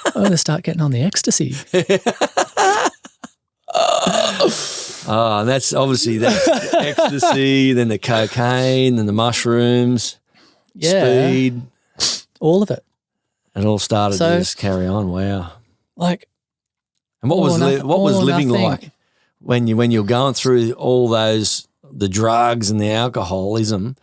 [SPEAKER 2] I'm going to start getting on the ecstasy.
[SPEAKER 1] And that's obviously that's ecstasy, then the cocaine, then the mushrooms, speed.
[SPEAKER 2] All of it.
[SPEAKER 1] It all started to just carry on. Wow.
[SPEAKER 2] Like,
[SPEAKER 1] and what was living like when you're going through all those, the drugs and the alcoholism?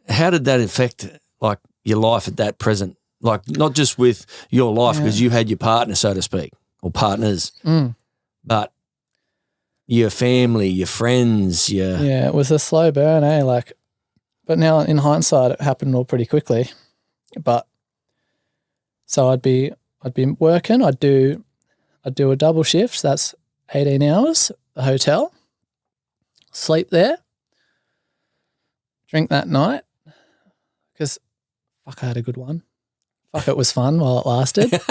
[SPEAKER 1] How did that affect like your life at that present? Like not just with your life because you had your partner, so to speak, or partners, but your family, your friends,
[SPEAKER 2] it was a slow burn, eh? Like, but now in hindsight, it happened all pretty quickly. But so I'd be working. I'd do a double shift. So that's 18 hours. The hotel, sleep there, drink that night. Because fuck, I had a good one. Fuck, it was fun while it lasted.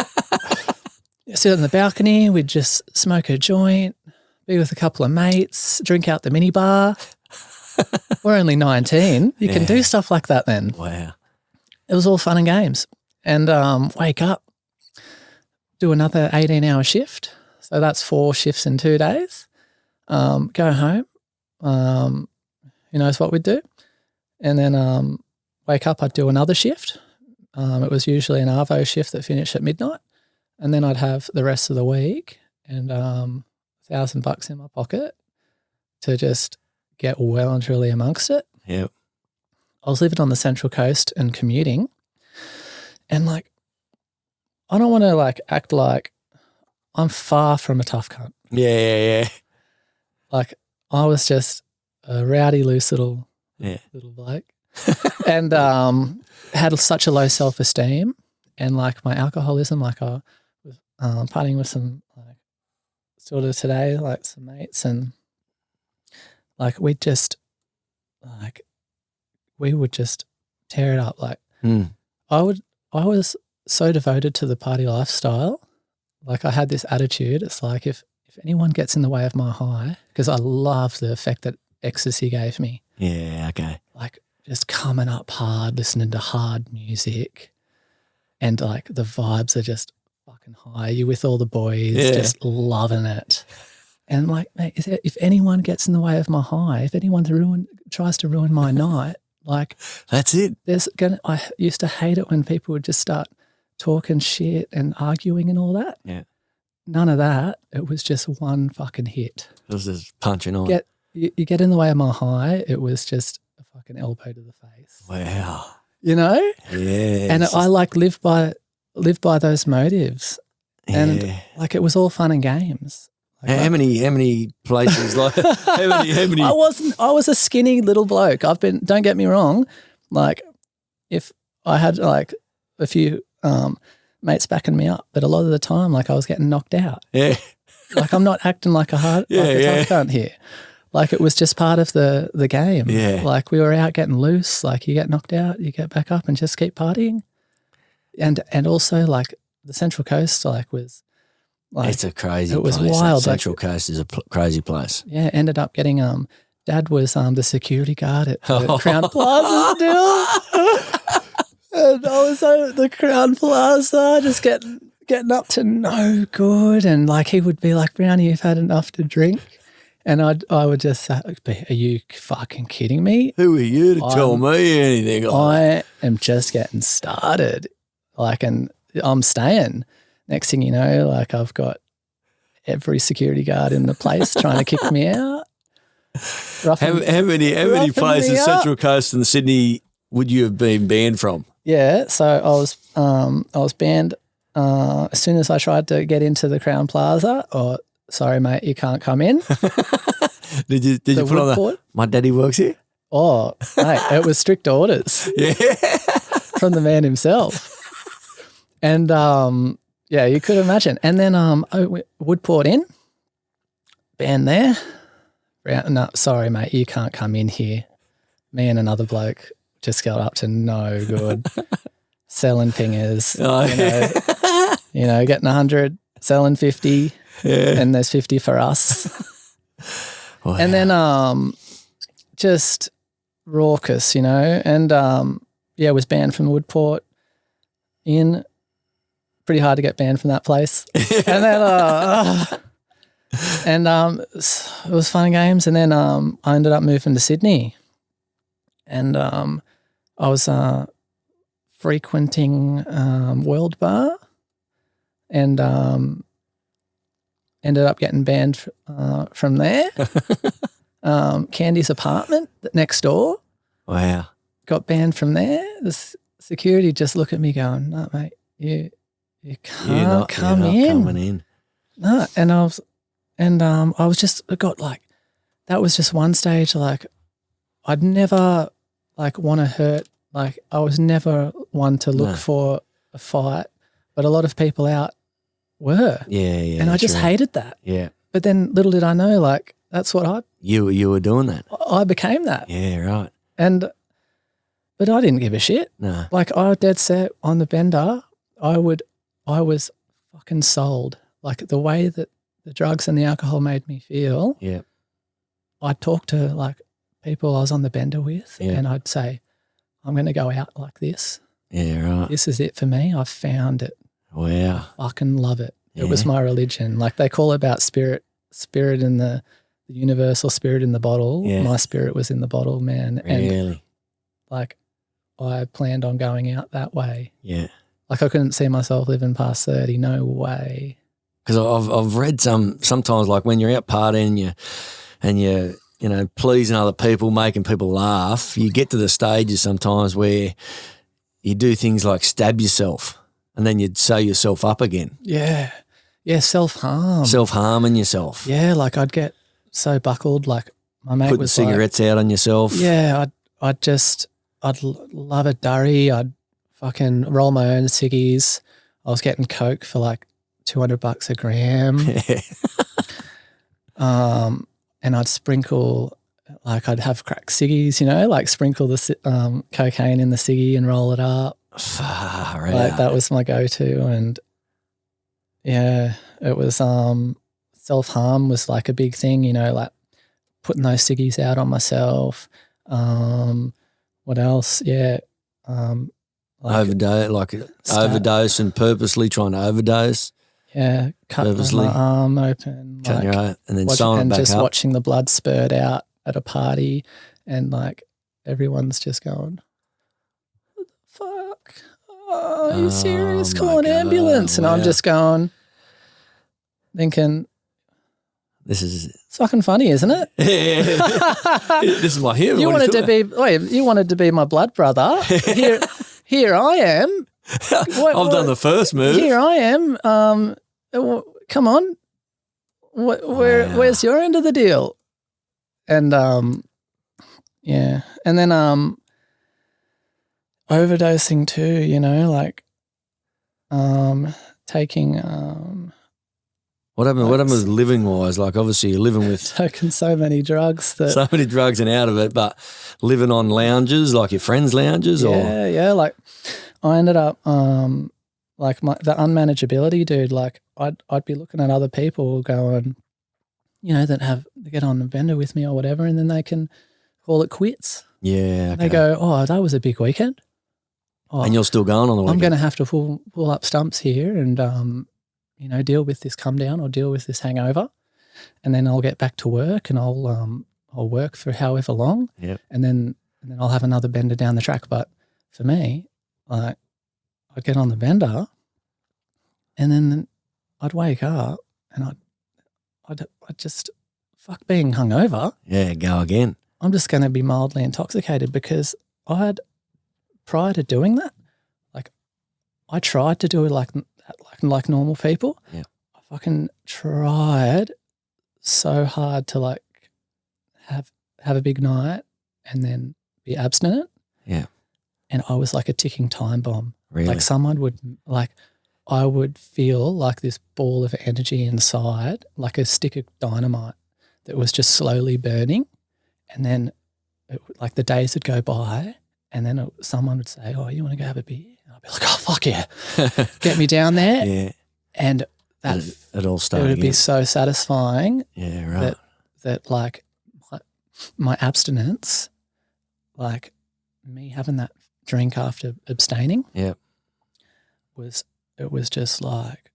[SPEAKER 2] Sit on the balcony. We'd just smoke a joint. Be with a couple of mates, drink out the minibar. We're only 19. You can do stuff like that then.
[SPEAKER 1] Wow.
[SPEAKER 2] It was all fun and games. And wake up, do another 18-hour shift. So that's 4 shifts in 2 days. Go home. Who knows what we'd do? And then wake up, I'd do another shift. It was usually an Arvo shift that finished at midnight. And then I'd have the rest of the week and $1,000 in my pocket to just get well and truly amongst it.
[SPEAKER 1] Yep.
[SPEAKER 2] I was living on the Central Coast and commuting, and like, I don't want to like act like I'm far from a tough cunt.
[SPEAKER 1] Yeah.
[SPEAKER 2] Like, I was just a rowdy, loose little bloke, and had such a low self-esteem, and like my alcoholism, like I was partying with some like sort of today, like some mates, and like we would just tear it up. Like I was so devoted to the party lifestyle. Like I had this attitude. It's like if anyone gets in the way of my high, because I love the effect that ecstasy gave me.
[SPEAKER 1] Yeah, okay.
[SPEAKER 2] Like just coming up hard, listening to hard music, and like the vibes are just fucking high. You're with all the boys, just loving it. And like, mate, if anyone gets in the way of my high, if anyone tries to ruin my night, like
[SPEAKER 1] that's it.
[SPEAKER 2] I used to hate it when people would just start talking shit and arguing and all that.
[SPEAKER 1] Yeah.
[SPEAKER 2] None of that. It was just one fucking hit.
[SPEAKER 1] It was just punching on.
[SPEAKER 2] You get in the way of my high, it was just a fucking elbow to the face.
[SPEAKER 1] Wow.
[SPEAKER 2] You know?
[SPEAKER 1] Yeah.
[SPEAKER 2] And I like live by those motives. And like it was all fun and games. Like,
[SPEAKER 1] how many places like how many
[SPEAKER 2] I was a skinny little bloke. Don't get me wrong, like if I had like a few mates backing me up, but a lot of the time like I was getting knocked out.
[SPEAKER 1] Yeah.
[SPEAKER 2] Like I'm not acting like a tough cunt here. Like it was just part of the game.
[SPEAKER 1] Yeah.
[SPEAKER 2] Like we were out getting loose, like you get knocked out, you get back up and just keep partying. And also like the Central Coast like was like,
[SPEAKER 1] it's a crazy
[SPEAKER 2] it was
[SPEAKER 1] place.
[SPEAKER 2] wild.
[SPEAKER 1] Central Coast is a crazy place.
[SPEAKER 2] Yeah, ended up getting Dad was the security guard at the Crown Plaza still. And I was at the Crown Plaza just getting up to no good, and like he would be like, Brownie, you've had enough to drink. And I would just say, are you fucking kidding me?
[SPEAKER 1] Who are you to tell me anything?
[SPEAKER 2] I am just getting started. Like, and I'm staying. Next thing you know, like I've got every security guard in the place trying to kick me out.
[SPEAKER 1] How many places Central Coast and Sydney would you have been banned from?
[SPEAKER 2] Yeah, so I was banned as soon as I tried to get into the Crown Plaza. Or sorry, mate, you can't come in.
[SPEAKER 1] Did you put on my daddy works here?
[SPEAKER 2] Oh, mate, it was strict orders.
[SPEAKER 1] Yeah.
[SPEAKER 2] from the man himself. And yeah, you could imagine. And then Woodport Inn, band there. No, sorry, mate, you can't come in here. Me and another bloke just got up to no good. Selling pingers, getting 100, selling 50, and there's 50 for us.
[SPEAKER 1] Wow.
[SPEAKER 2] And then just raucous, and was banned from Woodport Inn. Pretty hard to get banned from that place. And then it was fun and games. And then I ended up moving to Sydney, and I was frequenting World Bar, and ended up getting banned from there. Candy's apartment next door.
[SPEAKER 1] Wow.
[SPEAKER 2] Got banned from there. The security just looked at me going, "No, mate, you can't come in.
[SPEAKER 1] You're not coming in."
[SPEAKER 2] No, and I was just that was just one stage. Like, I'd never want to hurt. Like, I was never one to look for a fight, but a lot of people out were.
[SPEAKER 1] Yeah.
[SPEAKER 2] And I just hated that.
[SPEAKER 1] Yeah.
[SPEAKER 2] But then little did I know, that's what
[SPEAKER 1] You were doing that.
[SPEAKER 2] I became that.
[SPEAKER 1] Yeah, right.
[SPEAKER 2] But I didn't give a shit.
[SPEAKER 1] No.
[SPEAKER 2] I was dead set on the bender. I was fucking sold. Like, the way that the drugs and the alcohol made me feel. Yeah. I'd talk to people I was on the bender with, and I'd say, I'm going to go out like this.
[SPEAKER 1] Yeah, right.
[SPEAKER 2] This is it for me. I've found it.
[SPEAKER 1] Wow.
[SPEAKER 2] I fucking love it. It was my religion. Like, they call it about spirit in the universal spirit in the bottle.
[SPEAKER 1] Yeah.
[SPEAKER 2] My spirit was in the bottle, man.
[SPEAKER 1] Really?
[SPEAKER 2] And I planned on going out that way.
[SPEAKER 1] Yeah.
[SPEAKER 2] I couldn't see myself living past 30. No way.
[SPEAKER 1] Because I've read sometimes when you're out partying and you're pleasing other people, making people laugh, you get to the stages sometimes where you do things like stab yourself and then you'd sew yourself up again.
[SPEAKER 2] Yeah. Yeah, self-harm.
[SPEAKER 1] Self-harming yourself.
[SPEAKER 2] Yeah, I'd get so buckled. My mate
[SPEAKER 1] Putting
[SPEAKER 2] was
[SPEAKER 1] cigarettes out on yourself.
[SPEAKER 2] Yeah, I'd love a durry. I'd fucking roll my own ciggies. I was getting coke for $200 a gram. And I'd sprinkle, I'd have crack ciggies, sprinkle the cocaine in the ciggy and roll it up.
[SPEAKER 1] Far out.
[SPEAKER 2] That was my go-to. And yeah, it was self-harm was a big thing, putting those ciggies out on myself. What else? Yeah.
[SPEAKER 1] Overdose and purposely trying to overdose.
[SPEAKER 2] Yeah, cut my arm open.
[SPEAKER 1] Cutting your eye and then sewing it back
[SPEAKER 2] just
[SPEAKER 1] up.
[SPEAKER 2] watching the blood spurt out at a party, and everyone's just going, "What the fuck? Oh, are you serious? Call an ambulance!" And I'm just thinking,
[SPEAKER 1] it's
[SPEAKER 2] fucking funny, isn't it?
[SPEAKER 1] This is my hero.
[SPEAKER 2] You wanted to be my blood brother. Here I am.
[SPEAKER 1] I've done the first move.
[SPEAKER 2] Here I am. Come on. Where's your end of the deal? And yeah, and then overdosing too. Taking
[SPEAKER 1] What happened with living wise? Obviously you're living with
[SPEAKER 2] taking so many drugs
[SPEAKER 1] so many drugs and out of it, but living on lounges, your friends' lounges, or
[SPEAKER 2] I ended up the unmanageability, dude. I'd be looking at other people going, that get on a bender with me or whatever, and then they can call it quits.
[SPEAKER 1] Yeah, okay.
[SPEAKER 2] They go, "Oh, that was a big weekend." Oh,
[SPEAKER 1] and you're still going on the weekend.
[SPEAKER 2] I'm going to have to pull up stumps here and deal with this come down or deal with this hangover, and then I'll get back to work and I'll work for however long, and then I'll have another bender down the track. But for me, I'd get on the bender, and then I'd wake up and I'd just fuck being hungover.
[SPEAKER 1] Yeah, go again.
[SPEAKER 2] I'm just going to be mildly intoxicated because prior to doing that, I tried to do it like normal people.
[SPEAKER 1] Yeah.
[SPEAKER 2] I fucking tried so hard to have a big night and then be abstinent.
[SPEAKER 1] Yeah.
[SPEAKER 2] and I was like a ticking time bomb.
[SPEAKER 1] Really?
[SPEAKER 2] Like someone would I would feel like this ball of energy inside, like a stick of dynamite that was just slowly burning. And then like the days would go by and then someone would say, oh, you want to go have a beer? And I'd be like, oh, fuck yeah. Get me down there.
[SPEAKER 1] Yeah.
[SPEAKER 2] And that
[SPEAKER 1] it all started.
[SPEAKER 2] It would be so satisfying.
[SPEAKER 1] Yeah, right.
[SPEAKER 2] That like my abstinence, like me having that drink after abstaining.
[SPEAKER 1] Yeah.
[SPEAKER 2] It was just like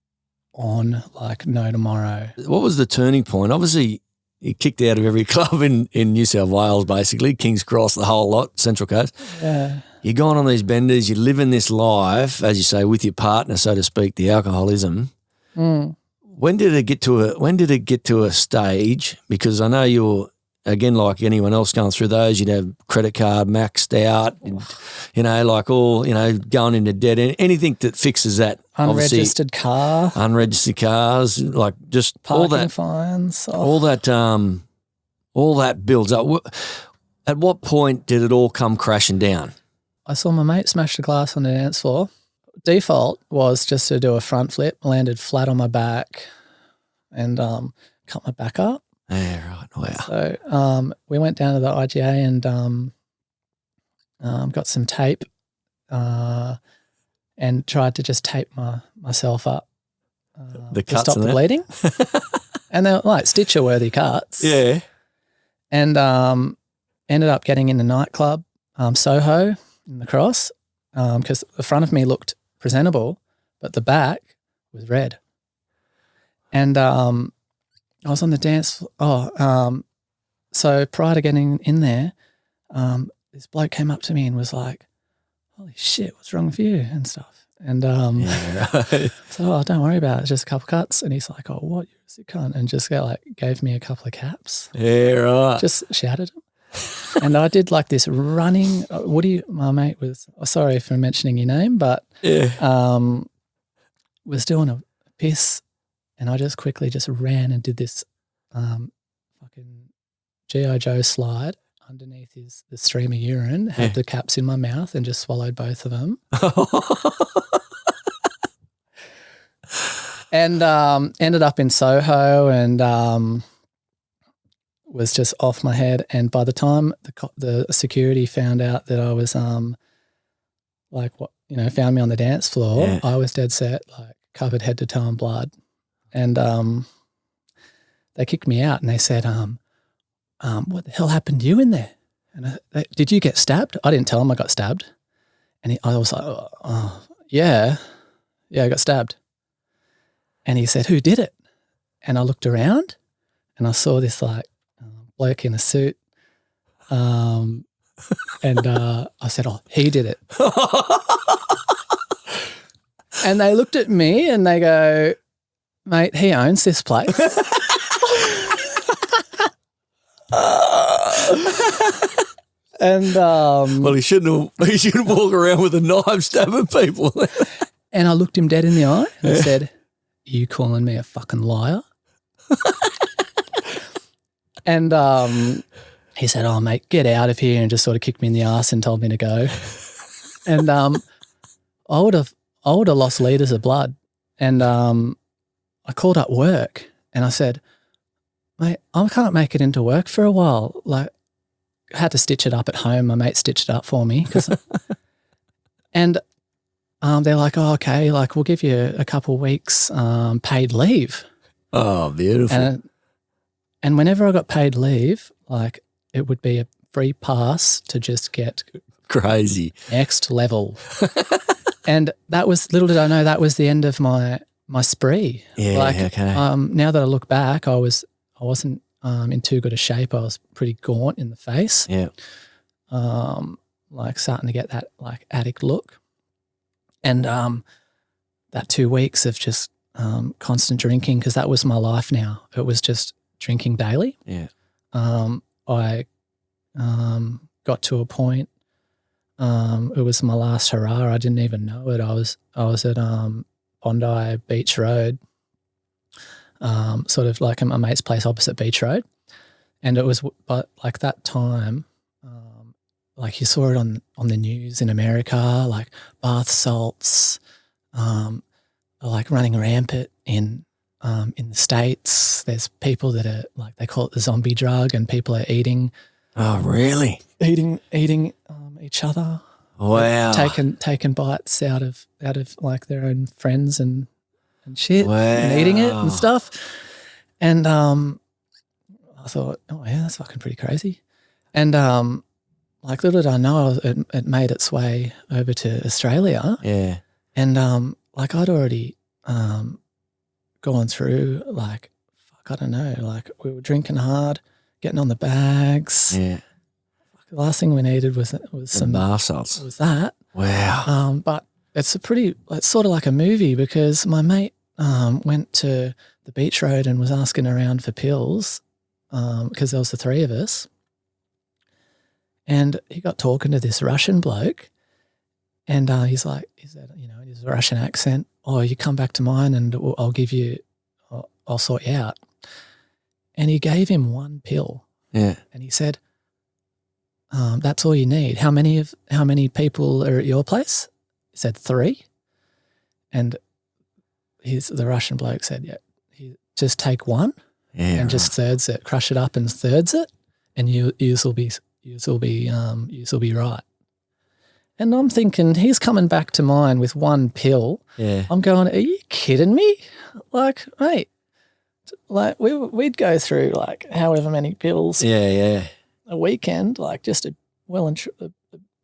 [SPEAKER 2] on like no tomorrow.
[SPEAKER 1] What was the turning point? Obviously, you kicked out of every club in New South Wales, basically, King's Cross, the whole lot, Central Coast.
[SPEAKER 2] Yeah.
[SPEAKER 1] You're going on these benders, you're living this life, as you say, with your partner, so to speak, the alcoholism.
[SPEAKER 2] Mm.
[SPEAKER 1] When did it get to a stage? Because I know you're, again, like anyone else going through those, you'd have credit card maxed out, and, like all, going into debt, anything that fixes that.
[SPEAKER 2] Unregistered car.
[SPEAKER 1] Unregistered cars, like just
[SPEAKER 2] parking
[SPEAKER 1] all that.
[SPEAKER 2] Fines. Oh.
[SPEAKER 1] All that builds up. At what point did it all come crashing down?
[SPEAKER 2] I saw my mate smash the glass on the dance floor. Default was just to do a front flip, landed flat on my back and cut my back up.
[SPEAKER 1] Yeah, right. Wow.
[SPEAKER 2] So we went down to the IGA and got some tape and tried to just tape myself up
[SPEAKER 1] the
[SPEAKER 2] to
[SPEAKER 1] cuts
[SPEAKER 2] stop the bleeding. And they're like stitcher-worthy cuts.
[SPEAKER 1] Yeah.
[SPEAKER 2] And ended up getting in the nightclub, Soho in the Cross, because the front of me looked presentable, but the back was red. And I was on the dance. So prior to getting in there, this bloke came up to me and was like, "Holy shit, what's wrong with you?" and stuff. And so, "Oh, don't worry about it. It's just a couple cuts." And he's like, "Oh, what? You're a sick cunt," and just gave me a couple of caps.
[SPEAKER 1] Yeah, right.
[SPEAKER 2] Just shouted him. And I did like this running. Woody, my mate, was sorry for mentioning your name, but was doing a piss, and I just quickly just ran and did this fucking G.I. Joe slide underneath the stream of urine, had the caps in my mouth, and just swallowed both of them. And ended up in Soho and was just off my head. And by the time the security found out that I was found me on the dance floor, I was dead set, like covered head to toe in blood. And they kicked me out and they said, "What the hell happened to you in there? And did you get stabbed?" I didn't tell him I got stabbed. And I was like, "Oh, yeah, I got stabbed." And he said, "Who did it?" And I looked around and I saw this like bloke in a suit. And I said, "Oh, he did it." And they looked at me and they go, "Mate, he owns this place." And
[SPEAKER 1] well, he shouldn't walk around with a knife stabbing people.
[SPEAKER 2] And I looked him dead in the eye and I said, "Are you calling me a fucking liar?" And he said, "Oh, mate, get out of here," and just sort of kicked me in the ass and told me to go. And I would have lost litres of blood. And I called up work and I said, "Mate, I can't make it into work for a while." Like, I had to stitch it up at home. My mate stitched it up for me. And they're like, "Oh, okay, like we'll give you a couple of weeks paid leave."
[SPEAKER 1] Oh, beautiful.
[SPEAKER 2] And whenever I got paid leave, like it would be a free pass to just get
[SPEAKER 1] crazy
[SPEAKER 2] next level. And that was, little did I know, that was the end of my spree.
[SPEAKER 1] Yeah,
[SPEAKER 2] like,
[SPEAKER 1] okay.
[SPEAKER 2] Now that I look back, I wasn't in too good a shape. I was pretty gaunt in the face.
[SPEAKER 1] Yeah.
[SPEAKER 2] Like starting to get that like addict look. And that 2 weeks of just constant drinking, because that was my life now. It was just drinking daily.
[SPEAKER 1] Yeah.
[SPEAKER 2] I got to a point, it was my last hurrah. I didn't even know it. I was at Bondi Beach Road, sort of like at my mate's place opposite Beach Road. And it was, but like that time, like you saw it on the news in America, like bath salts, are like running rampant in the States. There's people that are like, they call it the zombie drug, and people are eating.
[SPEAKER 1] Oh, really?
[SPEAKER 2] Eating each other.
[SPEAKER 1] Wow.
[SPEAKER 2] Taking bites out of like their own friends and shit.
[SPEAKER 1] Wow.
[SPEAKER 2] And eating it and stuff. And I thought, oh yeah, that's fucking pretty crazy. And like little did I know, it made its way over to Australia.
[SPEAKER 1] Yeah.
[SPEAKER 2] And like I'd already gone through, like, fuck, I don't know, like we were drinking hard, getting on the bags.
[SPEAKER 1] Yeah.
[SPEAKER 2] The last thing we needed was some
[SPEAKER 1] bath salts.
[SPEAKER 2] Was that.
[SPEAKER 1] Wow.
[SPEAKER 2] But it's sort of like a movie, because my mate went to the beach road and was asking around for pills, because there was the three of us. And he got talking to this Russian bloke, and he said, you know, in his Russian accent, oh, you come back to mine and I'll sort you out. And he gave him one pill.
[SPEAKER 1] Yeah.
[SPEAKER 2] And he said, that's all you need. How many people are at your place? He said 3. And the Russian bloke said, yeah, just take one and just thirds it, crush it up and thirds it, and you'll be right. And I'm thinking, he's coming back to mine with one pill. Yeah. I'm going, are you kidding me? Like, mate, like we'd go through like however many pills.
[SPEAKER 1] Yeah, yeah.
[SPEAKER 2] A weekend, like just you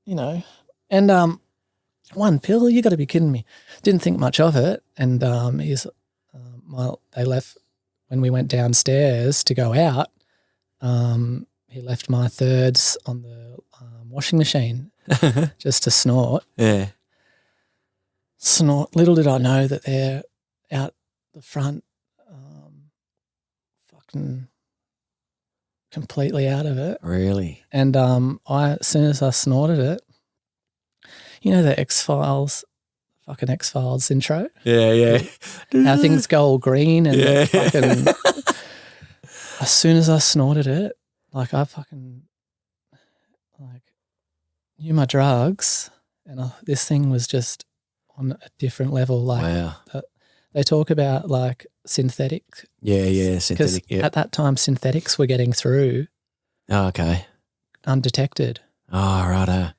[SPEAKER 2] know, and one pill, you got to be kidding me. Didn't think much of it, and they left when we went downstairs to go out. He left my thirds on the washing machine just to snort. Yeah, snort. Little did I know that they're out the front, fucking completely out of it. Really? And as soon as I snorted it, you know the fucking X-Files intro? Yeah, yeah. How things go all green and fucking as soon as I snorted it, like I fucking like knew my drugs, and this thing was just on a different level. Like, wow. They talk about like synthetic. Yeah, synthetic. At that time, synthetics were getting through. Oh, okay. Undetected. Oh, righto.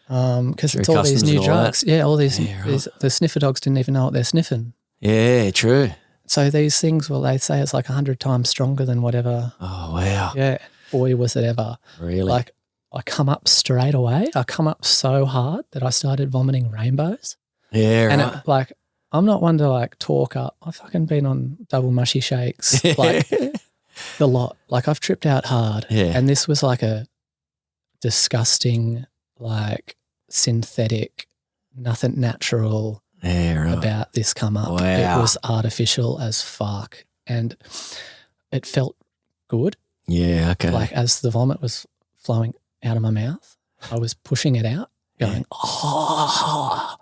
[SPEAKER 2] Because it's all these new drugs. Yeah, all these, the sniffer dogs didn't even know what they're sniffing. Yeah, true. So these things, well, they say it's like 100 times stronger than whatever. Oh, wow. Yeah, boy, was it ever. Really? Like, I come up straight away. I come up so hard that I started vomiting rainbows. Yeah, and right. Like, I'm not one to like talk up. I've fucking been on double mushy shakes, like the lot. Like I've tripped out hard. Yeah. And this was like a disgusting, like synthetic, nothing natural about this come up. Wow. It was artificial as fuck. And it felt good. Yeah, okay. Like as the vomit was flowing out of my mouth, I was pushing it out, going, oh,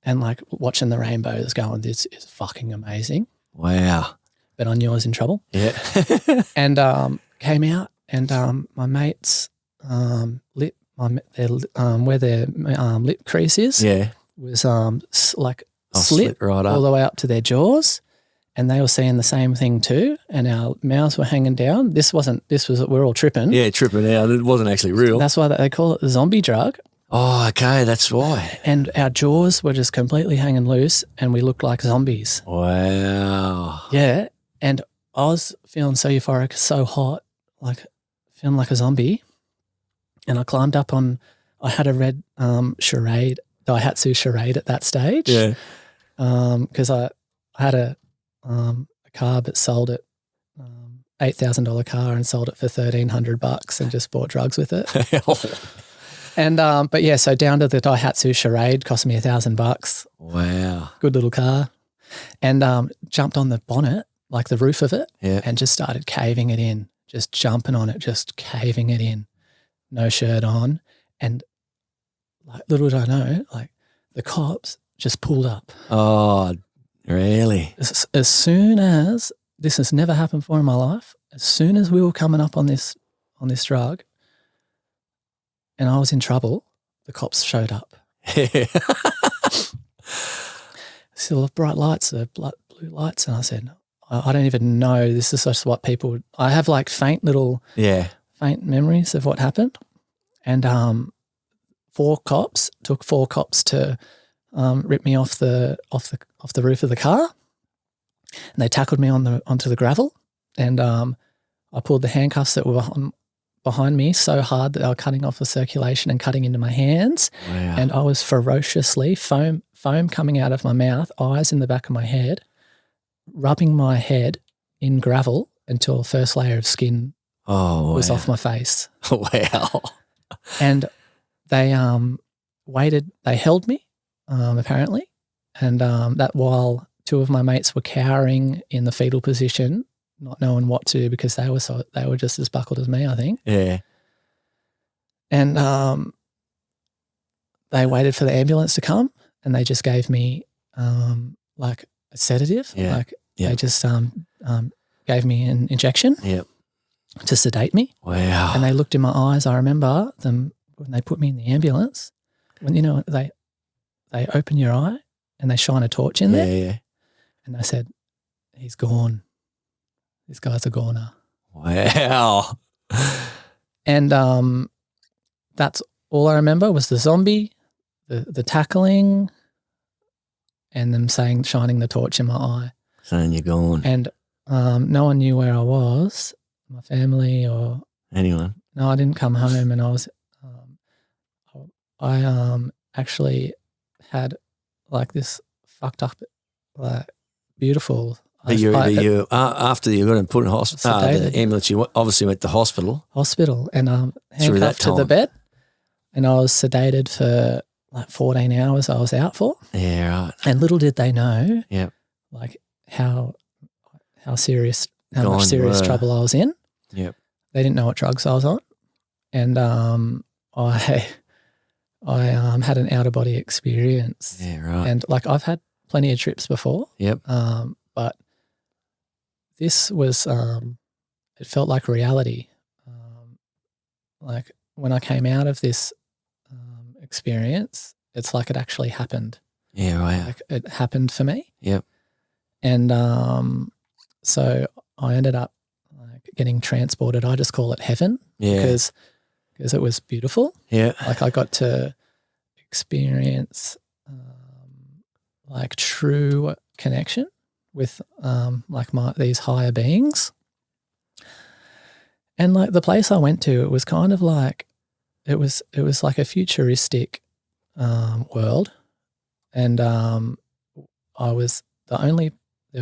[SPEAKER 2] and like watching the rainbows going, this is fucking amazing. Wow. But I knew I was in trouble. Yeah. And came out, and my mates lip, where their lip crease is, was like slit right all the way up to their jaws, and they were seeing the same thing too. And our mouths were hanging down. We're all tripping. Yeah, tripping out. It wasn't actually real. That's why they call it the zombie drug. Oh, okay, that's why. And our jaws were just completely hanging loose, and we looked like zombies. Wow. Yeah, and I was feeling so euphoric, so hot, like feeling like a zombie. And I climbed up on, I had a red Daihatsu Charade at that stage. Yeah. Because I had a car but sold it, $8,000 car, and sold it for $1,300 and just bought drugs with it. And but yeah, so down to the Daihatsu Charade, cost me $1,000. Wow, good little car, and jumped on the bonnet, like the roof of it, and just started caving it in, just jumping on it, just caving it in, no shirt on, and like little did I know, like the cops just pulled up. Oh, really? As soon as, this has never happened before in my life, as soon as we were coming up on this drug, and I was in trouble, the cops showed up. See the bright lights, the blue lights, and I said, I don't even know. This is just what people would. I have like faint memories of what happened, and took four cops to rip me off the roof of the car, and they tackled me onto the gravel, and I pulled the handcuffs that were behind me so hard that they were cutting off the circulation and cutting into my hands.
[SPEAKER 1] Wow.
[SPEAKER 2] And I was ferociously foam coming out of my mouth, eyes in the back of my head, rubbing my head in gravel until the first layer of skin was off my face.
[SPEAKER 1] Wow.
[SPEAKER 2] And they waited. They held me, apparently, and that while two of my mates were cowering in the fetal position, not knowing what to do because they were just as buckled as me, I think.
[SPEAKER 1] Yeah.
[SPEAKER 2] And they waited for the ambulance to come, and they just gave me like a sedative.
[SPEAKER 1] Yeah.
[SPEAKER 2] Like they just gave me an injection.
[SPEAKER 1] Yep.
[SPEAKER 2] To sedate me.
[SPEAKER 1] Wow.
[SPEAKER 2] And they looked in my eyes. I remember them when they put me in the ambulance. When they open your eye and they shine a torch in there.
[SPEAKER 1] Yeah.
[SPEAKER 2] And they said, "He's gone. This guy's a goner."
[SPEAKER 1] Wow.
[SPEAKER 2] And that's all I remember was the zombie, the tackling, and them shining the torch in my eye.
[SPEAKER 1] Saying you're gone.
[SPEAKER 2] And no one knew where I was, my family or
[SPEAKER 1] anyone.
[SPEAKER 2] No, I didn't come home, and I was I actually had like this fucked up, like beautiful.
[SPEAKER 1] But you after you got and put in hospital, the ambulance, you obviously went to hospital.
[SPEAKER 2] And handcuffed to the bed, and I was sedated for like 14 hours. I was out for.
[SPEAKER 1] Yeah, right.
[SPEAKER 2] And little did they know,
[SPEAKER 1] like
[SPEAKER 2] how much serious trouble I was in.
[SPEAKER 1] Yep.
[SPEAKER 2] They didn't know what drugs I was on, and I had an out of body experience.
[SPEAKER 1] Yeah, right.
[SPEAKER 2] And like I've had plenty of trips before.
[SPEAKER 1] Yep.
[SPEAKER 2] But this was it felt like reality. Like when I came out of this experience, it's like it actually happened.
[SPEAKER 1] Yeah, right.
[SPEAKER 2] Like it happened for me.
[SPEAKER 1] Yep.
[SPEAKER 2] And so I ended up like getting transported. I just call it heaven.
[SPEAKER 1] Yeah.
[SPEAKER 2] Because it was beautiful.
[SPEAKER 1] Yeah.
[SPEAKER 2] Like I got to experience like true connection with like these higher beings. And like the place I went to, it was kind of like it was like a futuristic world. And there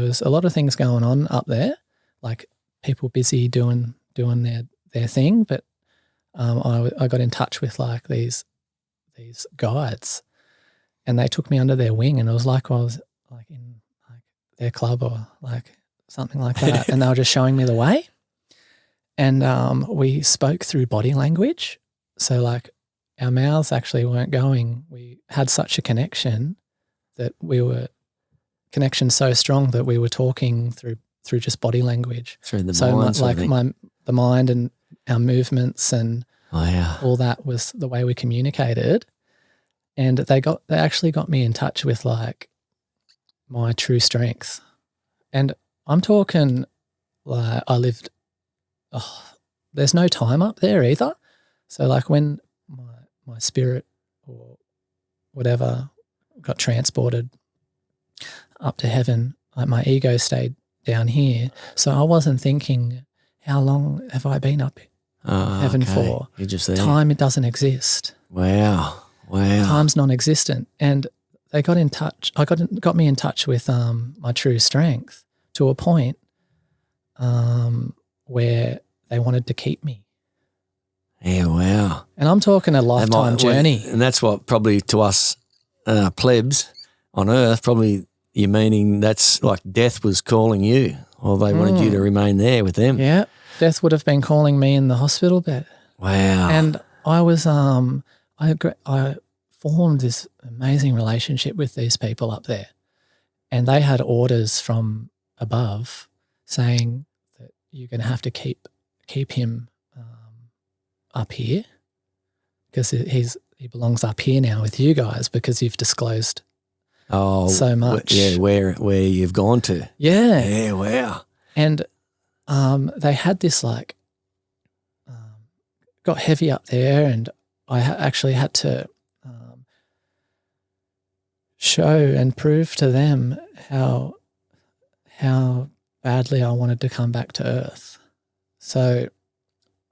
[SPEAKER 2] was a lot of things going on up there, like people busy doing their thing, but I got in touch with like these guides, and they took me under their wing, and it was like I was like in like their club or like something like that, and they were just showing me the way. And we spoke through body language, so like our mouths actually weren't going. We had such a connection that connection so strong that we were talking through just body language.
[SPEAKER 1] Through the
[SPEAKER 2] so
[SPEAKER 1] mind,
[SPEAKER 2] the mind and our movements and all that was the way we communicated. And they actually got me in touch with like my true strength. And I'm talking like I lived, there's no time up there either. So like when my spirit or whatever got transported up to heaven, like my ego stayed down here. So I wasn't thinking, how long have I been up heaven for?
[SPEAKER 1] You're just there.
[SPEAKER 2] Time, it doesn't exist.
[SPEAKER 1] Wow.
[SPEAKER 2] Time's non-existent. And they got in touch. Got me in touch with my true strength to a point where they wanted to keep me.
[SPEAKER 1] Yeah, wow.
[SPEAKER 2] And I'm talking a lifetime journey.
[SPEAKER 1] And that's what probably to us plebs on earth, probably you're meaning that's like death was calling you, or they wanted you to remain there with them.
[SPEAKER 2] Yeah, death would have been calling me in the hospital bed.
[SPEAKER 1] Wow.
[SPEAKER 2] And I was I formed this amazing relationship with these people up there, and they had orders from above saying that you're going to have to keep him up here because he belongs up here now with you guys because you've disclosed so much.
[SPEAKER 1] Where you've gone to.
[SPEAKER 2] Yeah.
[SPEAKER 1] Yeah, wow.
[SPEAKER 2] And they had this like got heavy up there, and I actually had to show and prove to them how badly I wanted to come back to Earth. So,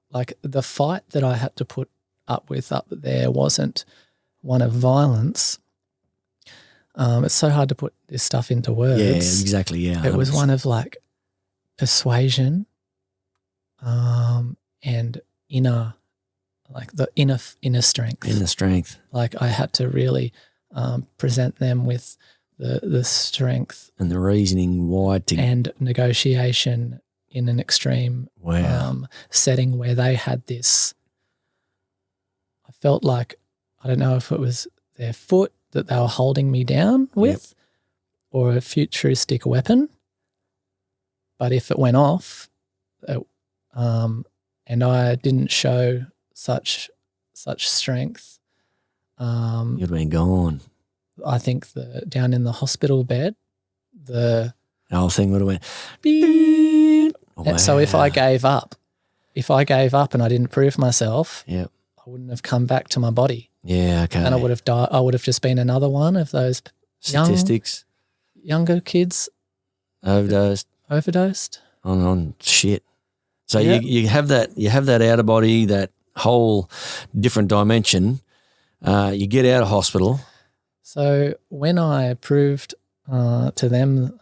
[SPEAKER 2] like, the fight that I had to put up with up there wasn't one of violence. It's so hard to put this stuff into words.
[SPEAKER 1] Yeah, exactly. Yeah,
[SPEAKER 2] it was one of like persuasion, and inner strength.
[SPEAKER 1] Inner strength.
[SPEAKER 2] Like, I had to really present them with the strength
[SPEAKER 1] and the reasoning why
[SPEAKER 2] and negotiation in an extreme setting where they had this. I felt like, I don't know if it was their foot that they were holding me down with, or a futuristic weapon. But if it went off, and I didn't show such strength,
[SPEAKER 1] you'd have been gone.
[SPEAKER 2] I think down in the hospital bed, the
[SPEAKER 1] whole thing would have went
[SPEAKER 2] beep. Wow. So if I gave up and I didn't prove myself, I wouldn't have come back to my body.
[SPEAKER 1] Yeah, okay.
[SPEAKER 2] And I would have died. I would have just been another one of those
[SPEAKER 1] statistics.
[SPEAKER 2] Younger kids overdosed
[SPEAKER 1] on shit. So you have that outer body, that whole different dimension. You get out of hospital.
[SPEAKER 2] So when I proved to them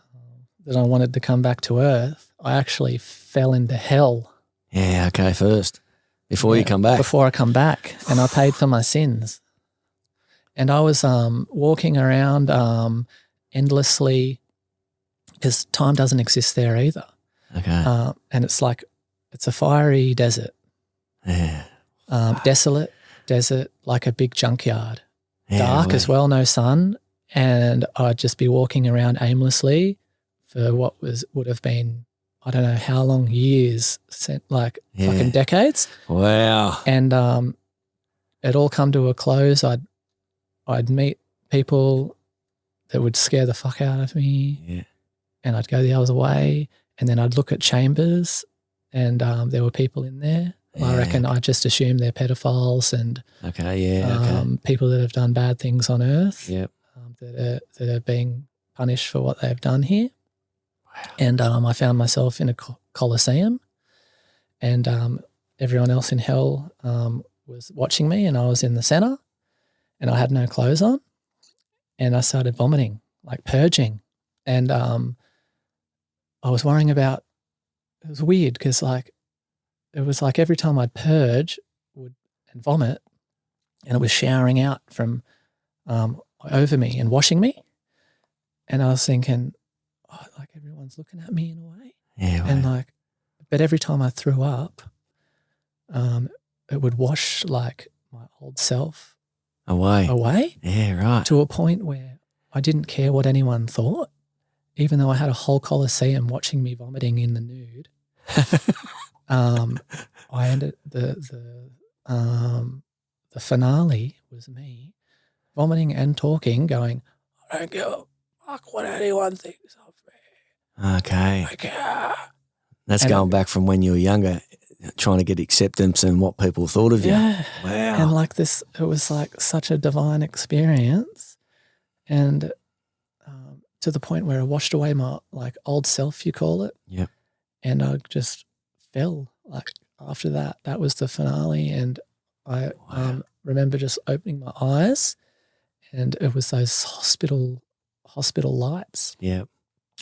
[SPEAKER 2] that I wanted to come back to Earth, I actually fell into hell.
[SPEAKER 1] Yeah, okay, first. Before you come back.
[SPEAKER 2] Before I come back. And I paid for my sins. And I was walking around endlessly, because time doesn't exist there either.
[SPEAKER 1] Okay.
[SPEAKER 2] And it's a fiery desert.
[SPEAKER 1] Yeah.
[SPEAKER 2] Desolate desert, like a big junkyard.
[SPEAKER 1] Yeah,
[SPEAKER 2] dark as well, no sun. And I'd just be walking around aimlessly for what would have been, I don't know how long, years, fucking decades.
[SPEAKER 1] Wow.
[SPEAKER 2] And it all come to a close. I'd meet people that would scare the fuck out of me.
[SPEAKER 1] Yeah.
[SPEAKER 2] And I'd go the other way, and then I'd look at chambers, and there were people in there. Yeah. I reckon I just assume they're pedophiles and people that have done bad things on Earth.
[SPEAKER 1] Yep.
[SPEAKER 2] That are being punished for what they've done here. Wow. And I found myself in a coliseum, and everyone else in hell was watching me, and I was in the center, and I had no clothes on, and I started vomiting, like purging, and I was worrying about. It was weird because it was like every time I'd purge and vomit, and it was showering out from over me and washing me, and I was thinking, like everyone's looking at me in a way, and but every time I threw up, it would wash like my old self away.
[SPEAKER 1] Yeah, right.
[SPEAKER 2] To a point where I didn't care what anyone thought, even though I had a whole coliseum watching me vomiting in the nude. I ended the finale was me vomiting and talking, going, I don't give a fuck what anyone thinks of me.
[SPEAKER 1] Okay. That's going back from when you were younger, trying to get acceptance and what people thought of you.
[SPEAKER 2] Yeah.
[SPEAKER 1] Wow.
[SPEAKER 2] And it was like such a divine experience, and to the point where I washed away my old self, you call it.
[SPEAKER 1] Yep.
[SPEAKER 2] And I just fell after that. That was the finale, and I remember just opening my eyes, and it was those hospital lights.
[SPEAKER 1] Yep.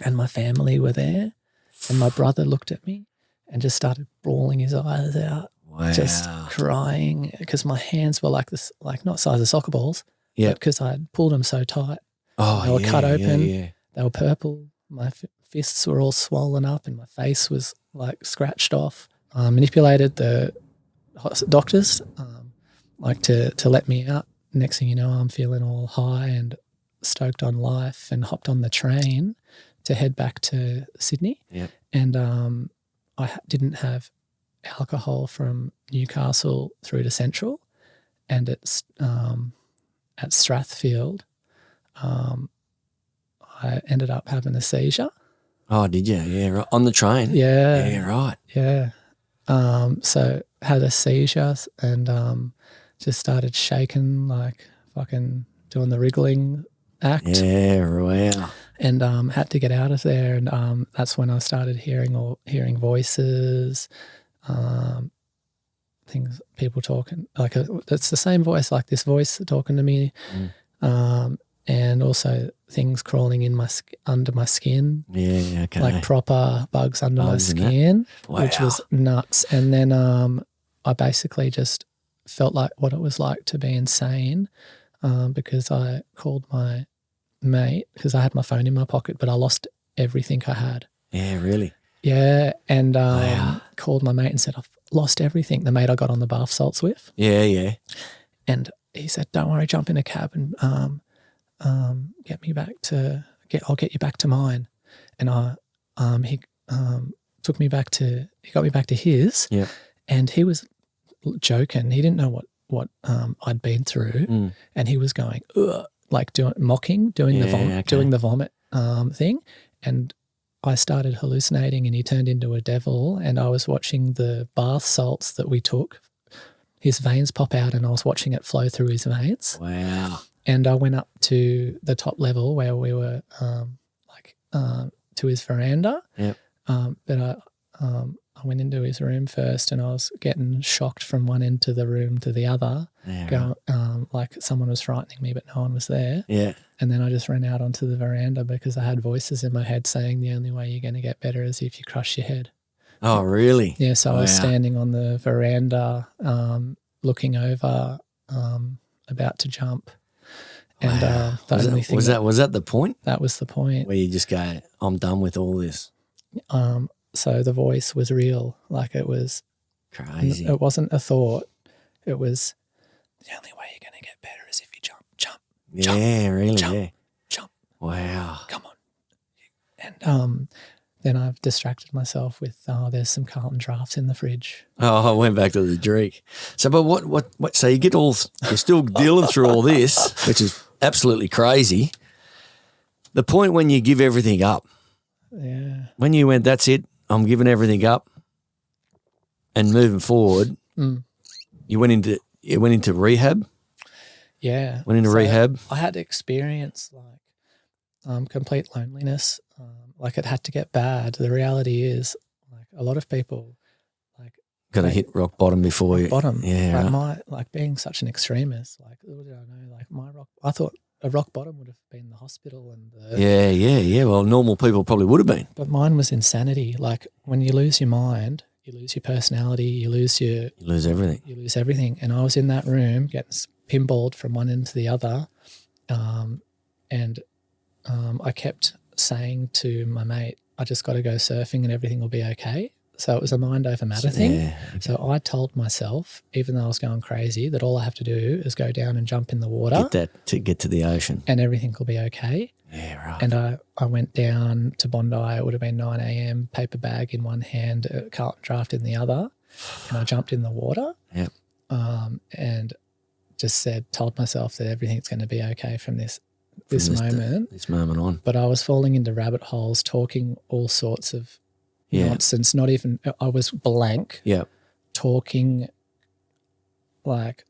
[SPEAKER 2] And my family were there, and my brother looked at me and just started bawling his eyes out.
[SPEAKER 1] Wow.
[SPEAKER 2] Just crying because my hands were like this, not size of soccer balls.
[SPEAKER 1] Yeah.
[SPEAKER 2] Because I'd pulled them so tight.
[SPEAKER 1] Oh,
[SPEAKER 2] they were cut open.
[SPEAKER 1] Yeah.
[SPEAKER 2] They were purple. My fists were all swollen up, and my face was scratched off. Manipulated the doctors to let me out. Next thing you know, I'm feeling all high and stoked on life, and hopped on the train to head back to Sydney.
[SPEAKER 1] Yep.
[SPEAKER 2] And I didn't have alcohol from Newcastle through to Central, and it's at Strathfield, I ended up having a seizure.
[SPEAKER 1] Oh, did you? Yeah, right. On the train?
[SPEAKER 2] Yeah.
[SPEAKER 1] Yeah, right.
[SPEAKER 2] Yeah. So had a seizure and just started shaking, like fucking doing the wriggling act.
[SPEAKER 1] Yeah, wow.
[SPEAKER 2] And had to get out of there. And that's when I started hearing voices, things, people talking. Like it's the same voice, like this voice talking to me. And also things crawling in under my skin.
[SPEAKER 1] Yeah, okay.
[SPEAKER 2] Like proper bugs under my skin, which was nuts. And then I basically just felt like what it was like to be insane because I called my mate because I had my phone in my pocket, but I lost everything I had.
[SPEAKER 1] Yeah, really?
[SPEAKER 2] Yeah, and called my mate and said, I've lost everything. The mate I got on the bath salts with.
[SPEAKER 1] Yeah, yeah.
[SPEAKER 2] And he said, don't worry, jump in a cab and get me back to I'll get you back to mine. And he took me back to his.
[SPEAKER 1] Yeah.
[SPEAKER 2] And he was joking. He didn't know what I'd been through, and he was going ugh, like doing the vomit thing. And I started hallucinating, and he turned into a devil. And I was watching the bath salts that we took. His veins pop out, and I was watching it flow through his veins.
[SPEAKER 1] Wow.
[SPEAKER 2] And I went up to the top level where we were, to his veranda.
[SPEAKER 1] Yep.
[SPEAKER 2] But I went into his room first, and I was getting shocked from one end of the room to the other, like someone was frightening me, but no one was there.
[SPEAKER 1] Yeah.
[SPEAKER 2] And then I just ran out onto the veranda because I had voices in my head saying the only way you're going to get better is if you crush your head.
[SPEAKER 1] Oh, really?
[SPEAKER 2] Yeah. So I was standing on the veranda, looking over, about to jump. And
[SPEAKER 1] was that the point?
[SPEAKER 2] That was the point
[SPEAKER 1] where you just go, I'm done with all this.
[SPEAKER 2] So the voice was real, like it was
[SPEAKER 1] crazy.
[SPEAKER 2] It wasn't a thought. It was the only way you're going to get better is if you jump.
[SPEAKER 1] Yeah, really.
[SPEAKER 2] Jump.
[SPEAKER 1] Wow.
[SPEAKER 2] Come on. And then I've distracted myself with there's some Carlton drafts in the fridge.
[SPEAKER 1] Oh, I went back to the drink. So, but what? So you're still dealing through all this, which is absolutely crazy. The point when you give everything up.
[SPEAKER 2] Yeah.
[SPEAKER 1] When you went, that's it, I'm giving everything up and moving forward, you went into rehab?
[SPEAKER 2] Yeah.
[SPEAKER 1] Went into rehab?
[SPEAKER 2] I had experience like complete loneliness. Like it had to get bad. The reality is like a lot of people
[SPEAKER 1] got to hit rock bottom before you.
[SPEAKER 2] Bottom.
[SPEAKER 1] Yeah.
[SPEAKER 2] Like being such an extremist, like what did I know? Like I thought a rock bottom would have been the hospital and the
[SPEAKER 1] Yeah. Well, normal people probably would have been.
[SPEAKER 2] But mine was insanity. Like when you lose your mind, you lose your personality, you lose everything. You lose everything. And I was in that room getting pinballed from one end to the other, and I kept saying to my mate, I just got to go surfing and everything will be okay. So it was a mind over matter thing.
[SPEAKER 1] Yeah, okay.
[SPEAKER 2] So I told myself, even though I was going crazy, that all I have to do is go down and jump in the water.
[SPEAKER 1] Get to the ocean.
[SPEAKER 2] And everything will be okay.
[SPEAKER 1] Yeah, right.
[SPEAKER 2] And I went down to Bondi. It would have been 9 a.m, paper bag in one hand, a Carlton draft in the other. And I jumped in the water.
[SPEAKER 1] Yep.
[SPEAKER 2] And just told myself that everything's going to be okay from this moment
[SPEAKER 1] on.
[SPEAKER 2] But I was falling into rabbit holes, talking all sorts of nonsense. Not even, I was blank.
[SPEAKER 1] Yeah.
[SPEAKER 2] Talking like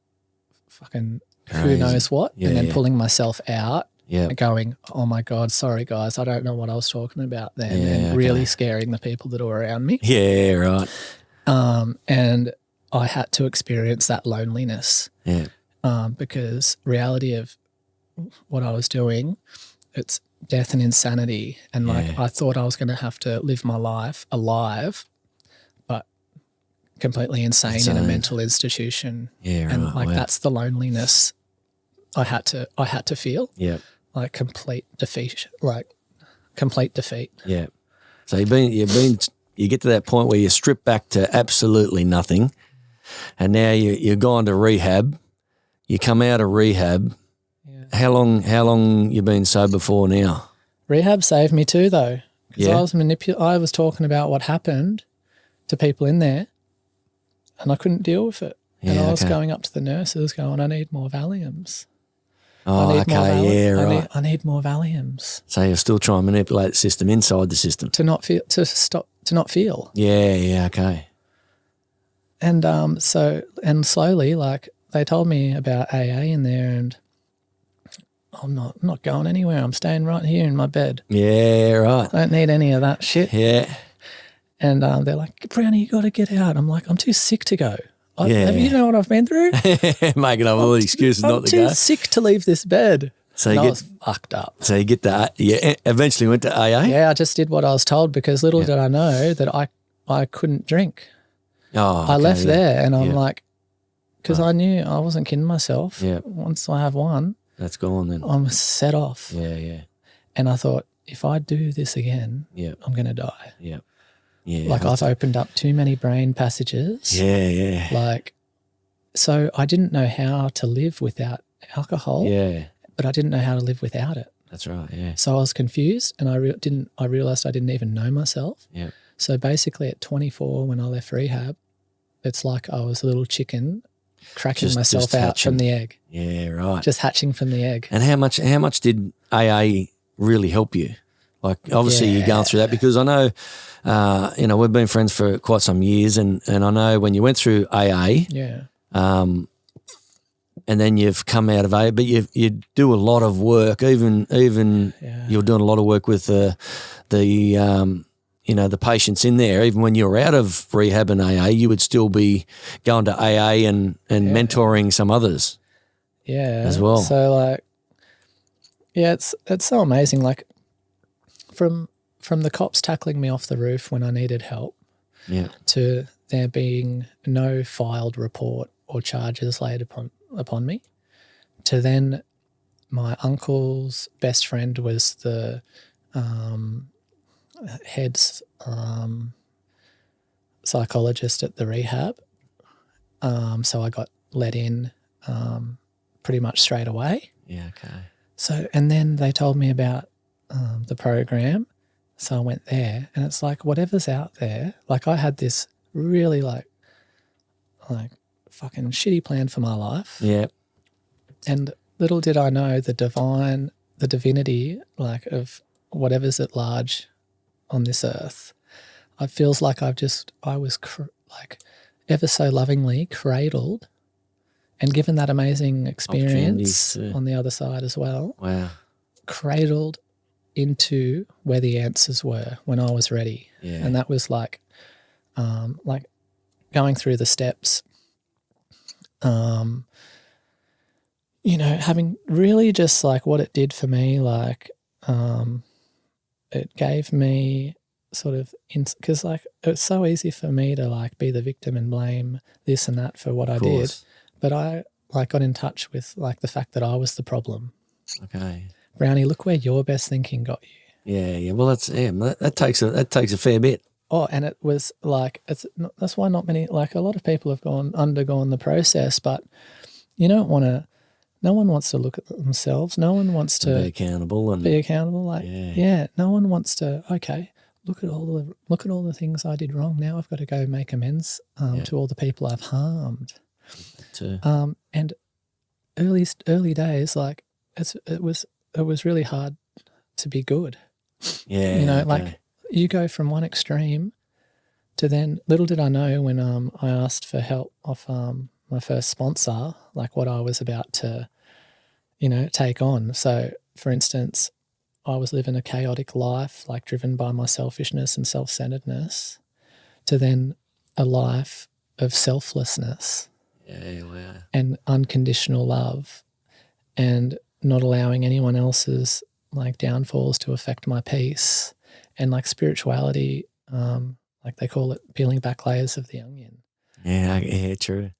[SPEAKER 2] fucking
[SPEAKER 1] crazy.
[SPEAKER 2] Who knows what, and then pulling myself out.
[SPEAKER 1] Yeah.
[SPEAKER 2] Going, oh my God, sorry guys, I don't know what I was talking about then, and really scaring the people that were around me.
[SPEAKER 1] Yeah, right.
[SPEAKER 2] And I had to experience that loneliness.
[SPEAKER 1] Yeah.
[SPEAKER 2] Because reality of what I was doing, it's death and insanity. And I thought I was going to have to live my life alive, but completely insane in a mental institution.
[SPEAKER 1] Yeah, right.
[SPEAKER 2] And that's the loneliness I had to feel.
[SPEAKER 1] Yeah.
[SPEAKER 2] Like complete defeat.
[SPEAKER 1] Yeah. So you get to that point where you strip back to absolutely nothing, and now you're gone to rehab. You come out of rehab.
[SPEAKER 2] Yeah.
[SPEAKER 1] How long you been sober for now?
[SPEAKER 2] Rehab saved me too, though, because I was talking about what happened to people in there, and I couldn't deal with it. And
[SPEAKER 1] Yeah,
[SPEAKER 2] I was
[SPEAKER 1] okay.
[SPEAKER 2] going up to the nurses going, I need more Valiums.
[SPEAKER 1] Oh, right.
[SPEAKER 2] I need more Valiums.
[SPEAKER 1] So you're still trying to manipulate the system inside the system.
[SPEAKER 2] To not feel.
[SPEAKER 1] Yeah, okay.
[SPEAKER 2] And slowly, like, they told me about AA in there, and I'm not going anywhere. I'm staying right here in my bed.
[SPEAKER 1] Yeah, right.
[SPEAKER 2] I don't need any of that shit.
[SPEAKER 1] Yeah.
[SPEAKER 2] And they're like, Brownie, you got to get out. I'm like, I'm too sick to go.
[SPEAKER 1] Yeah.
[SPEAKER 2] Have you know what I've been through?
[SPEAKER 1] Making up all the excuses not to go.
[SPEAKER 2] I'm too sick to leave this bed.
[SPEAKER 1] So
[SPEAKER 2] and
[SPEAKER 1] you
[SPEAKER 2] I
[SPEAKER 1] get,
[SPEAKER 2] was fucked up.
[SPEAKER 1] So you get that. Yeah. Eventually went to AA.
[SPEAKER 2] Yeah, I just did what I was told because little did I know that I couldn't drink.
[SPEAKER 1] Oh, okay,
[SPEAKER 2] I left there and I'm
[SPEAKER 1] Yeah.
[SPEAKER 2] like, because I knew I wasn't kidding myself.
[SPEAKER 1] Yeah.
[SPEAKER 2] Once I have one,
[SPEAKER 1] That's gone then.
[SPEAKER 2] I'm set off.
[SPEAKER 1] Yeah.
[SPEAKER 2] And I thought, if I do this again,
[SPEAKER 1] Yeah.
[SPEAKER 2] I'm going to die.
[SPEAKER 1] Yeah. Yeah.
[SPEAKER 2] Like, I've opened up too many brain passages.
[SPEAKER 1] Yeah.
[SPEAKER 2] Like, so I didn't know how to live without alcohol.
[SPEAKER 1] Yeah.
[SPEAKER 2] But I didn't know how to live without it.
[SPEAKER 1] That's right. Yeah.
[SPEAKER 2] So I was confused, and I realized I didn't even know myself.
[SPEAKER 1] Yeah.
[SPEAKER 2] So basically, at 24, when I left rehab, it's like I was a little chicken cracking myself out from the egg.
[SPEAKER 1] Yeah, right.
[SPEAKER 2] Just hatching from the egg.
[SPEAKER 1] And how much did AA really help you? Like, obviously you're going through that because I know, we've been friends for quite some years, and I know when you went through AA, and then you've come out of AA, but you do a lot of work. Even you're doing a lot of work with the patients in there. Even when you're out of rehab and AA, you would still be going to AA and mentoring some others.
[SPEAKER 2] Yeah,
[SPEAKER 1] as well.
[SPEAKER 2] So like, it's so amazing. Like, from the cops tackling me off the roof when I needed help, to there being no filed report or charges laid upon me, to then my uncle's best friend was the head psychologist at the rehab. So I got let in pretty much straight away.
[SPEAKER 1] Yeah, okay.
[SPEAKER 2] So, and then they told me about the program. So I went there, and it's like, whatever's out there, like, I had this really like fucking shitty plan for my life.
[SPEAKER 1] Yeah.
[SPEAKER 2] And little did I know the divinity, like, of whatever's at large on this earth. It feels like I was ever so lovingly cradled and given that amazing experience on the other side as well.
[SPEAKER 1] Wow.
[SPEAKER 2] Cradled into where the answers were when I was ready.
[SPEAKER 1] Yeah.
[SPEAKER 2] And that was like going through the steps, having really just like what it did for me, like it gave me sort of, because like it's so easy for me to like be the victim and blame this and that for what I did. But I like got in touch with like the fact that I was the problem.
[SPEAKER 1] Okay.
[SPEAKER 2] Brownie, look where your best thinking got you.
[SPEAKER 1] Yeah. Well, that takes a fair bit.
[SPEAKER 2] Oh, and it was like, that's why not many, like, a lot of people have undergone the process, but no one wants to look at themselves. No one wants to
[SPEAKER 1] be accountable.
[SPEAKER 2] Like, no one wants to, okay, look at all the things I did wrong. Now I've got to go make amends to all the people I've harmed. And early days, like, it was really hard to be good.
[SPEAKER 1] Yeah.
[SPEAKER 2] Like, you go from one extreme to then, little did I know when I asked for help off my first sponsor, like what I was about to, take on. So, for instance, I was living a chaotic life, like driven by my selfishness and self-centeredness, to then a life of selflessness and unconditional love, and not allowing anyone else's like downfalls to affect my peace, and like spirituality, like they call it, peeling back layers of the onion.
[SPEAKER 1] Yeah, true.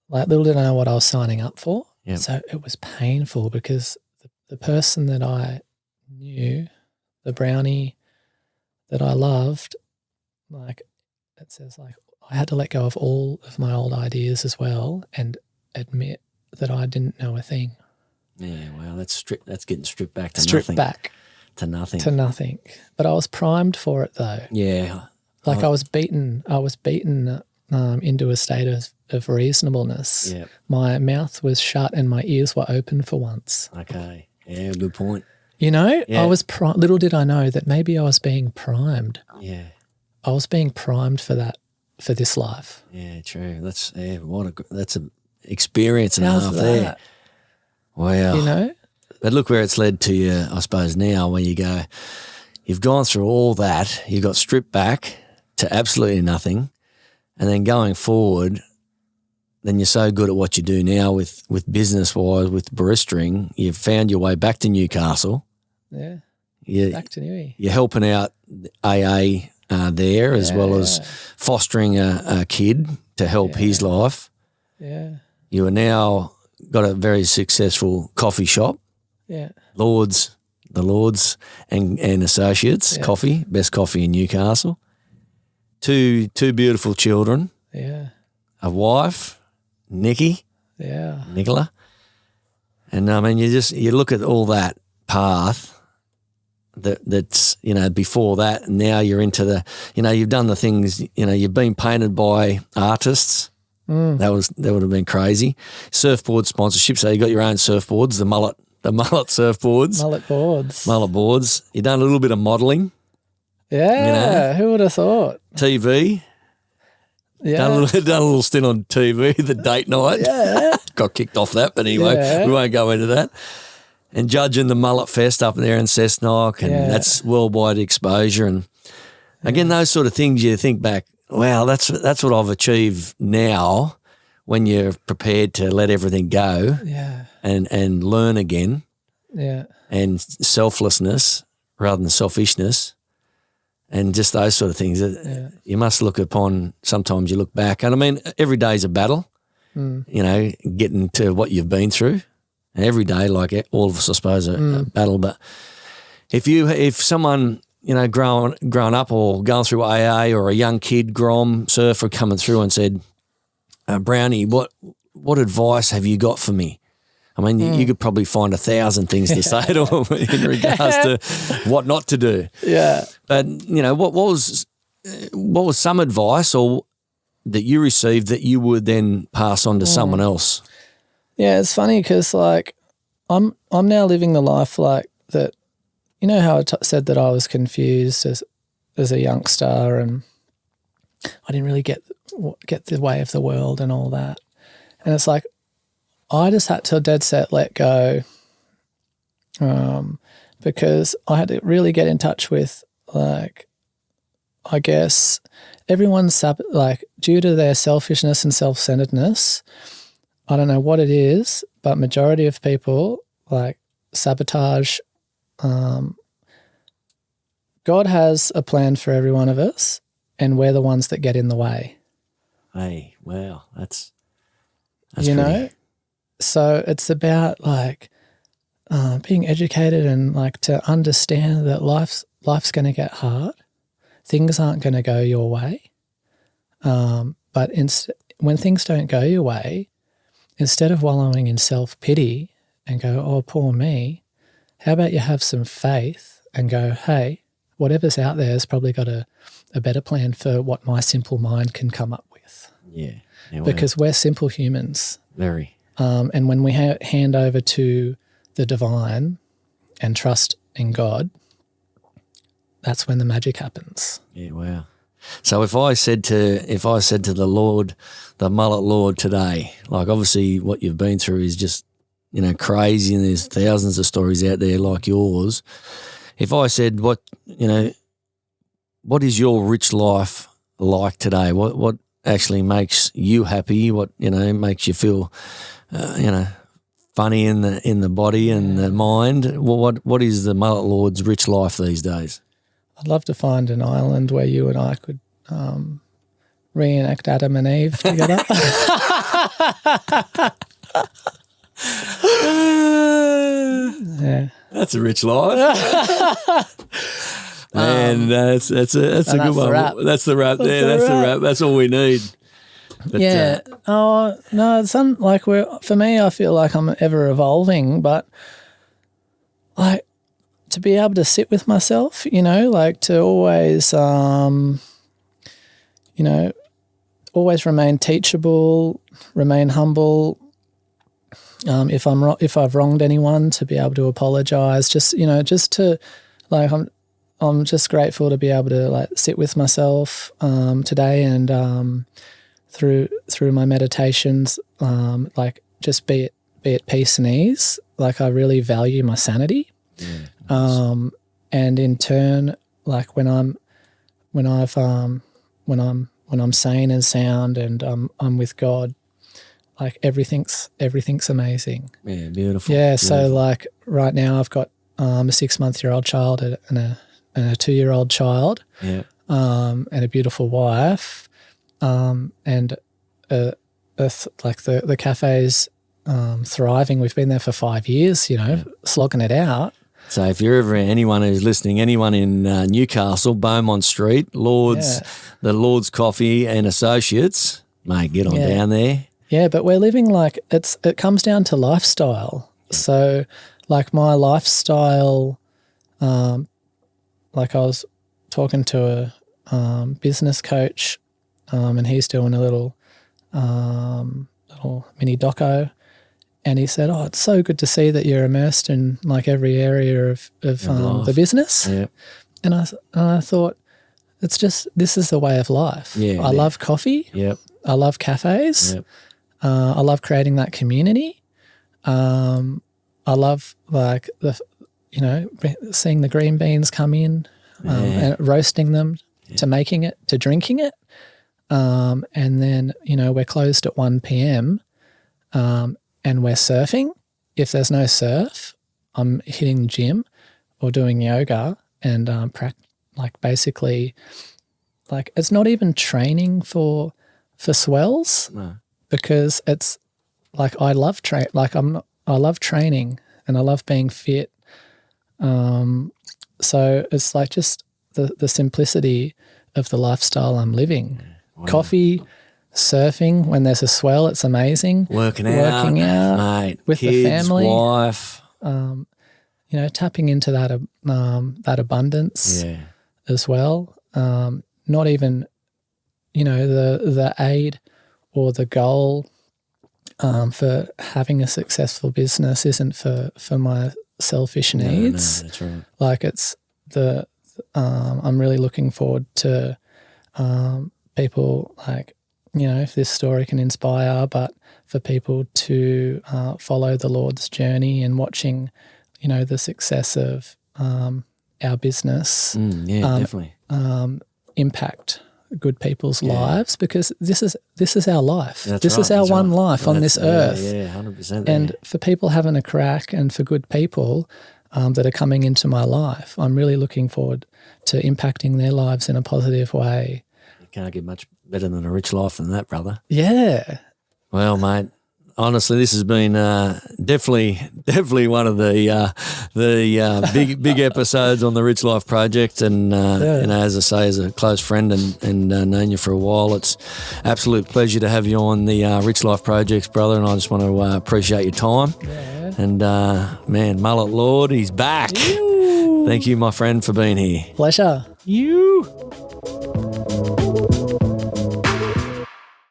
[SPEAKER 2] Like, little did I know what I was signing up for.
[SPEAKER 1] Yep.
[SPEAKER 2] So it was painful because the person that I knew, the Brownie that I loved, like, it says, like, I had to let go of all of my old ideas as well and admit that I didn't know a thing.
[SPEAKER 1] Yeah, well, that's getting stripped back to nothing.
[SPEAKER 2] Stripped back.
[SPEAKER 1] To nothing.
[SPEAKER 2] To nothing. But I was primed for it though.
[SPEAKER 1] Yeah.
[SPEAKER 2] Like, I was beaten into a state of reasonableness.
[SPEAKER 1] Yeah.
[SPEAKER 2] My mouth was shut and my ears were open for once.
[SPEAKER 1] Okay. Yeah, good point.
[SPEAKER 2] You know,
[SPEAKER 1] Yeah.
[SPEAKER 2] I was little did I know that maybe I was being primed.
[SPEAKER 1] Yeah.
[SPEAKER 2] I was being primed for that, for this life.
[SPEAKER 1] Yeah, true. That's that's an experience and a
[SPEAKER 2] How's
[SPEAKER 1] half
[SPEAKER 2] that?
[SPEAKER 1] there. Wow.
[SPEAKER 2] You know?
[SPEAKER 1] But look where it's led to you, I suppose, now when you go, you've gone through all that, you got stripped back to absolutely nothing, and then going forward, then you're so good at what you do now with business-wise, with baristering, you've found your way back to Newcastle.
[SPEAKER 2] Yeah.
[SPEAKER 1] You,
[SPEAKER 2] Back to Newey.
[SPEAKER 1] You're helping out AA there as well as fostering a kid to help his life.
[SPEAKER 2] Yeah.
[SPEAKER 1] You are now got a very successful coffee shop.
[SPEAKER 2] Yeah.
[SPEAKER 1] The Lords and Associates coffee, best coffee in Newcastle. Two beautiful children.
[SPEAKER 2] Yeah.
[SPEAKER 1] A wife, Nicola. And I mean, you look at all that path that's, you know, before that, and now you're into the, you know, you've done the things, you know, you've been painted by artists. That would have been crazy. Surfboard sponsorship. So you got your own surfboards, the mullet surfboards. Mullet boards. You done a little bit of modelling.
[SPEAKER 2] Yeah.
[SPEAKER 1] You know?
[SPEAKER 2] Who would have thought?
[SPEAKER 1] TV.
[SPEAKER 2] Yeah.
[SPEAKER 1] Done a little stint on TV, the date night.
[SPEAKER 2] Yeah.
[SPEAKER 1] Got kicked off that, but anyway, we won't go into that. And judging the Mullet Fest up there in Cessnock, and that's worldwide exposure. And again, those sort of things, you think back, wow, that's what I've achieved now when you're prepared to let everything go and learn again.
[SPEAKER 2] Yeah.
[SPEAKER 1] And selflessness rather than selfishness. And just those sort of things that you must look upon. Sometimes you look back, and I mean, every day's a battle, you know, getting to what you've been through. And every day, like all of us, I suppose, a battle. But if someone, you know, growing up or going through AA, or a young kid, Grom, surfer coming through and said, Brownie, what advice have you got for me? I mean, you could probably find 1,000 things to say to them in regards to what not to do.
[SPEAKER 2] Yeah.
[SPEAKER 1] But, you know, what was some advice or that you received that you would then pass on to someone else?
[SPEAKER 2] Yeah, it's funny because, like, I'm now living the life like that. You know how I said that I was confused as a youngster, and I didn't really get the way of the world and all that. And it's like I just had to dead set let go, because I had to really get in touch with, like, I guess everyone's like, due to their selfishness and self-centeredness, I don't know what it is, but majority of people like sabotage. God has a plan for every one of us, and we're the ones that get in the way.
[SPEAKER 1] Hey, wow, that's
[SPEAKER 2] you know. So it's about like being educated and like to understand that life's going to get hard. Things aren't going to go your way, but when things don't go your way, instead of wallowing in self-pity and go, oh, poor me, how about you have some faith and go, hey, whatever's out there has probably got a better plan for what my simple mind can come up with.
[SPEAKER 1] Yeah.
[SPEAKER 2] Because we're simple humans.
[SPEAKER 1] Very.
[SPEAKER 2] And when we hand over to the divine and trust in God, that's when the magic happens.
[SPEAKER 1] Yeah, wow. So if I said to the Lord, the Mullet Lord today, like obviously what you've been through is just, you know, crazy, and there's thousands of stories out there like yours. If I said, what is your rich life like today? What actually makes you happy? What, you know, makes you feel, funny in the body and the mind? What is the Mullet Lord's rich life these days?
[SPEAKER 2] I'd love to find an island where you and I could reenact Adam and Eve together. Yeah,
[SPEAKER 1] that's a rich life. Man, that's a good one.
[SPEAKER 2] Wrap.
[SPEAKER 1] That's the wrap there. That's the wrap. That's all we need. But,
[SPEAKER 2] yeah. Oh no, it's like for me, I feel like I'm ever evolving, but like to be able to sit with myself, you know, like to always, always remain teachable, remain humble. If I've wronged anyone, to be able to apologize. Just to like I'm just grateful to be able to like sit with myself today and through my meditations, like just be at peace and ease. Like I really value my sanity, and in turn, like when I'm sane and sound and I'm with God, like everything's amazing.
[SPEAKER 1] Yeah, beautiful.
[SPEAKER 2] Yeah,
[SPEAKER 1] beautiful.
[SPEAKER 2] so like right now I've got a 6-month-old child and a 2-year-old child,
[SPEAKER 1] yeah,
[SPEAKER 2] and a beautiful wife, and like the cafe's thriving. We've been there for 5 years, slogging it out.
[SPEAKER 1] So if you're ever anyone who's listening, anyone in Newcastle, Beaumont Street, the Lord's Coffee and Associates, mate, get on down there.
[SPEAKER 2] Yeah, but we're living like it comes down to lifestyle. So like my lifestyle, like I was talking to a business coach, and he's doing a little mini doco, and he said, "Oh, it's so good to see that you're immersed in like every area of the business."
[SPEAKER 1] Yeah.
[SPEAKER 2] And I thought, this is the way of life.
[SPEAKER 1] Yeah,
[SPEAKER 2] I love coffee.
[SPEAKER 1] Yep.
[SPEAKER 2] I love cafes.
[SPEAKER 1] Yep.
[SPEAKER 2] I love creating that community. I love like seeing the green beans come in, and roasting them to making it, to drinking it. And then, we're closed at 1 p.m. And we're surfing. If there's no surf, I'm hitting the gym or doing yoga and basically like it's not even training for swells.
[SPEAKER 1] No.
[SPEAKER 2] Because it's like I love I love training and I love being fit. So it's like just the simplicity of the lifestyle I'm living. Wow. Coffee, surfing when there's a swell, it's amazing.
[SPEAKER 1] Working out, mate,
[SPEAKER 2] with
[SPEAKER 1] kids,
[SPEAKER 2] the family,
[SPEAKER 1] wife.
[SPEAKER 2] Tapping into that abundance as well. Not even, the aid or the goal for having a successful business isn't for my selfish needs.
[SPEAKER 1] No, that's right.
[SPEAKER 2] Like it's I'm really looking forward to people like, if this story can inspire, but for people to follow the Lord's journey and watching, the success of our business.
[SPEAKER 1] Definitely.
[SPEAKER 2] Impact good people's lives, because this is our life. This is our
[SPEAKER 1] that's
[SPEAKER 2] one
[SPEAKER 1] right.
[SPEAKER 2] life on this earth.
[SPEAKER 1] Yeah, 100%.
[SPEAKER 2] And for people having a crack and for good people that are coming into my life, I'm really looking forward to impacting their lives in a positive way.
[SPEAKER 1] You can't get much better than a rich life than that, brother.
[SPEAKER 2] Yeah.
[SPEAKER 1] Well, mate, honestly, this has been definitely one of the big episodes on the Rich Life Project. And as I say, as a close friend and known you for a while, it's absolute pleasure to have you on the Rich Life Projects, brother. And I just want to appreciate your time. Yeah. And man, Mullet Lord, he's back. Thank you, my friend, for being here.
[SPEAKER 2] Pleasure.
[SPEAKER 1] You.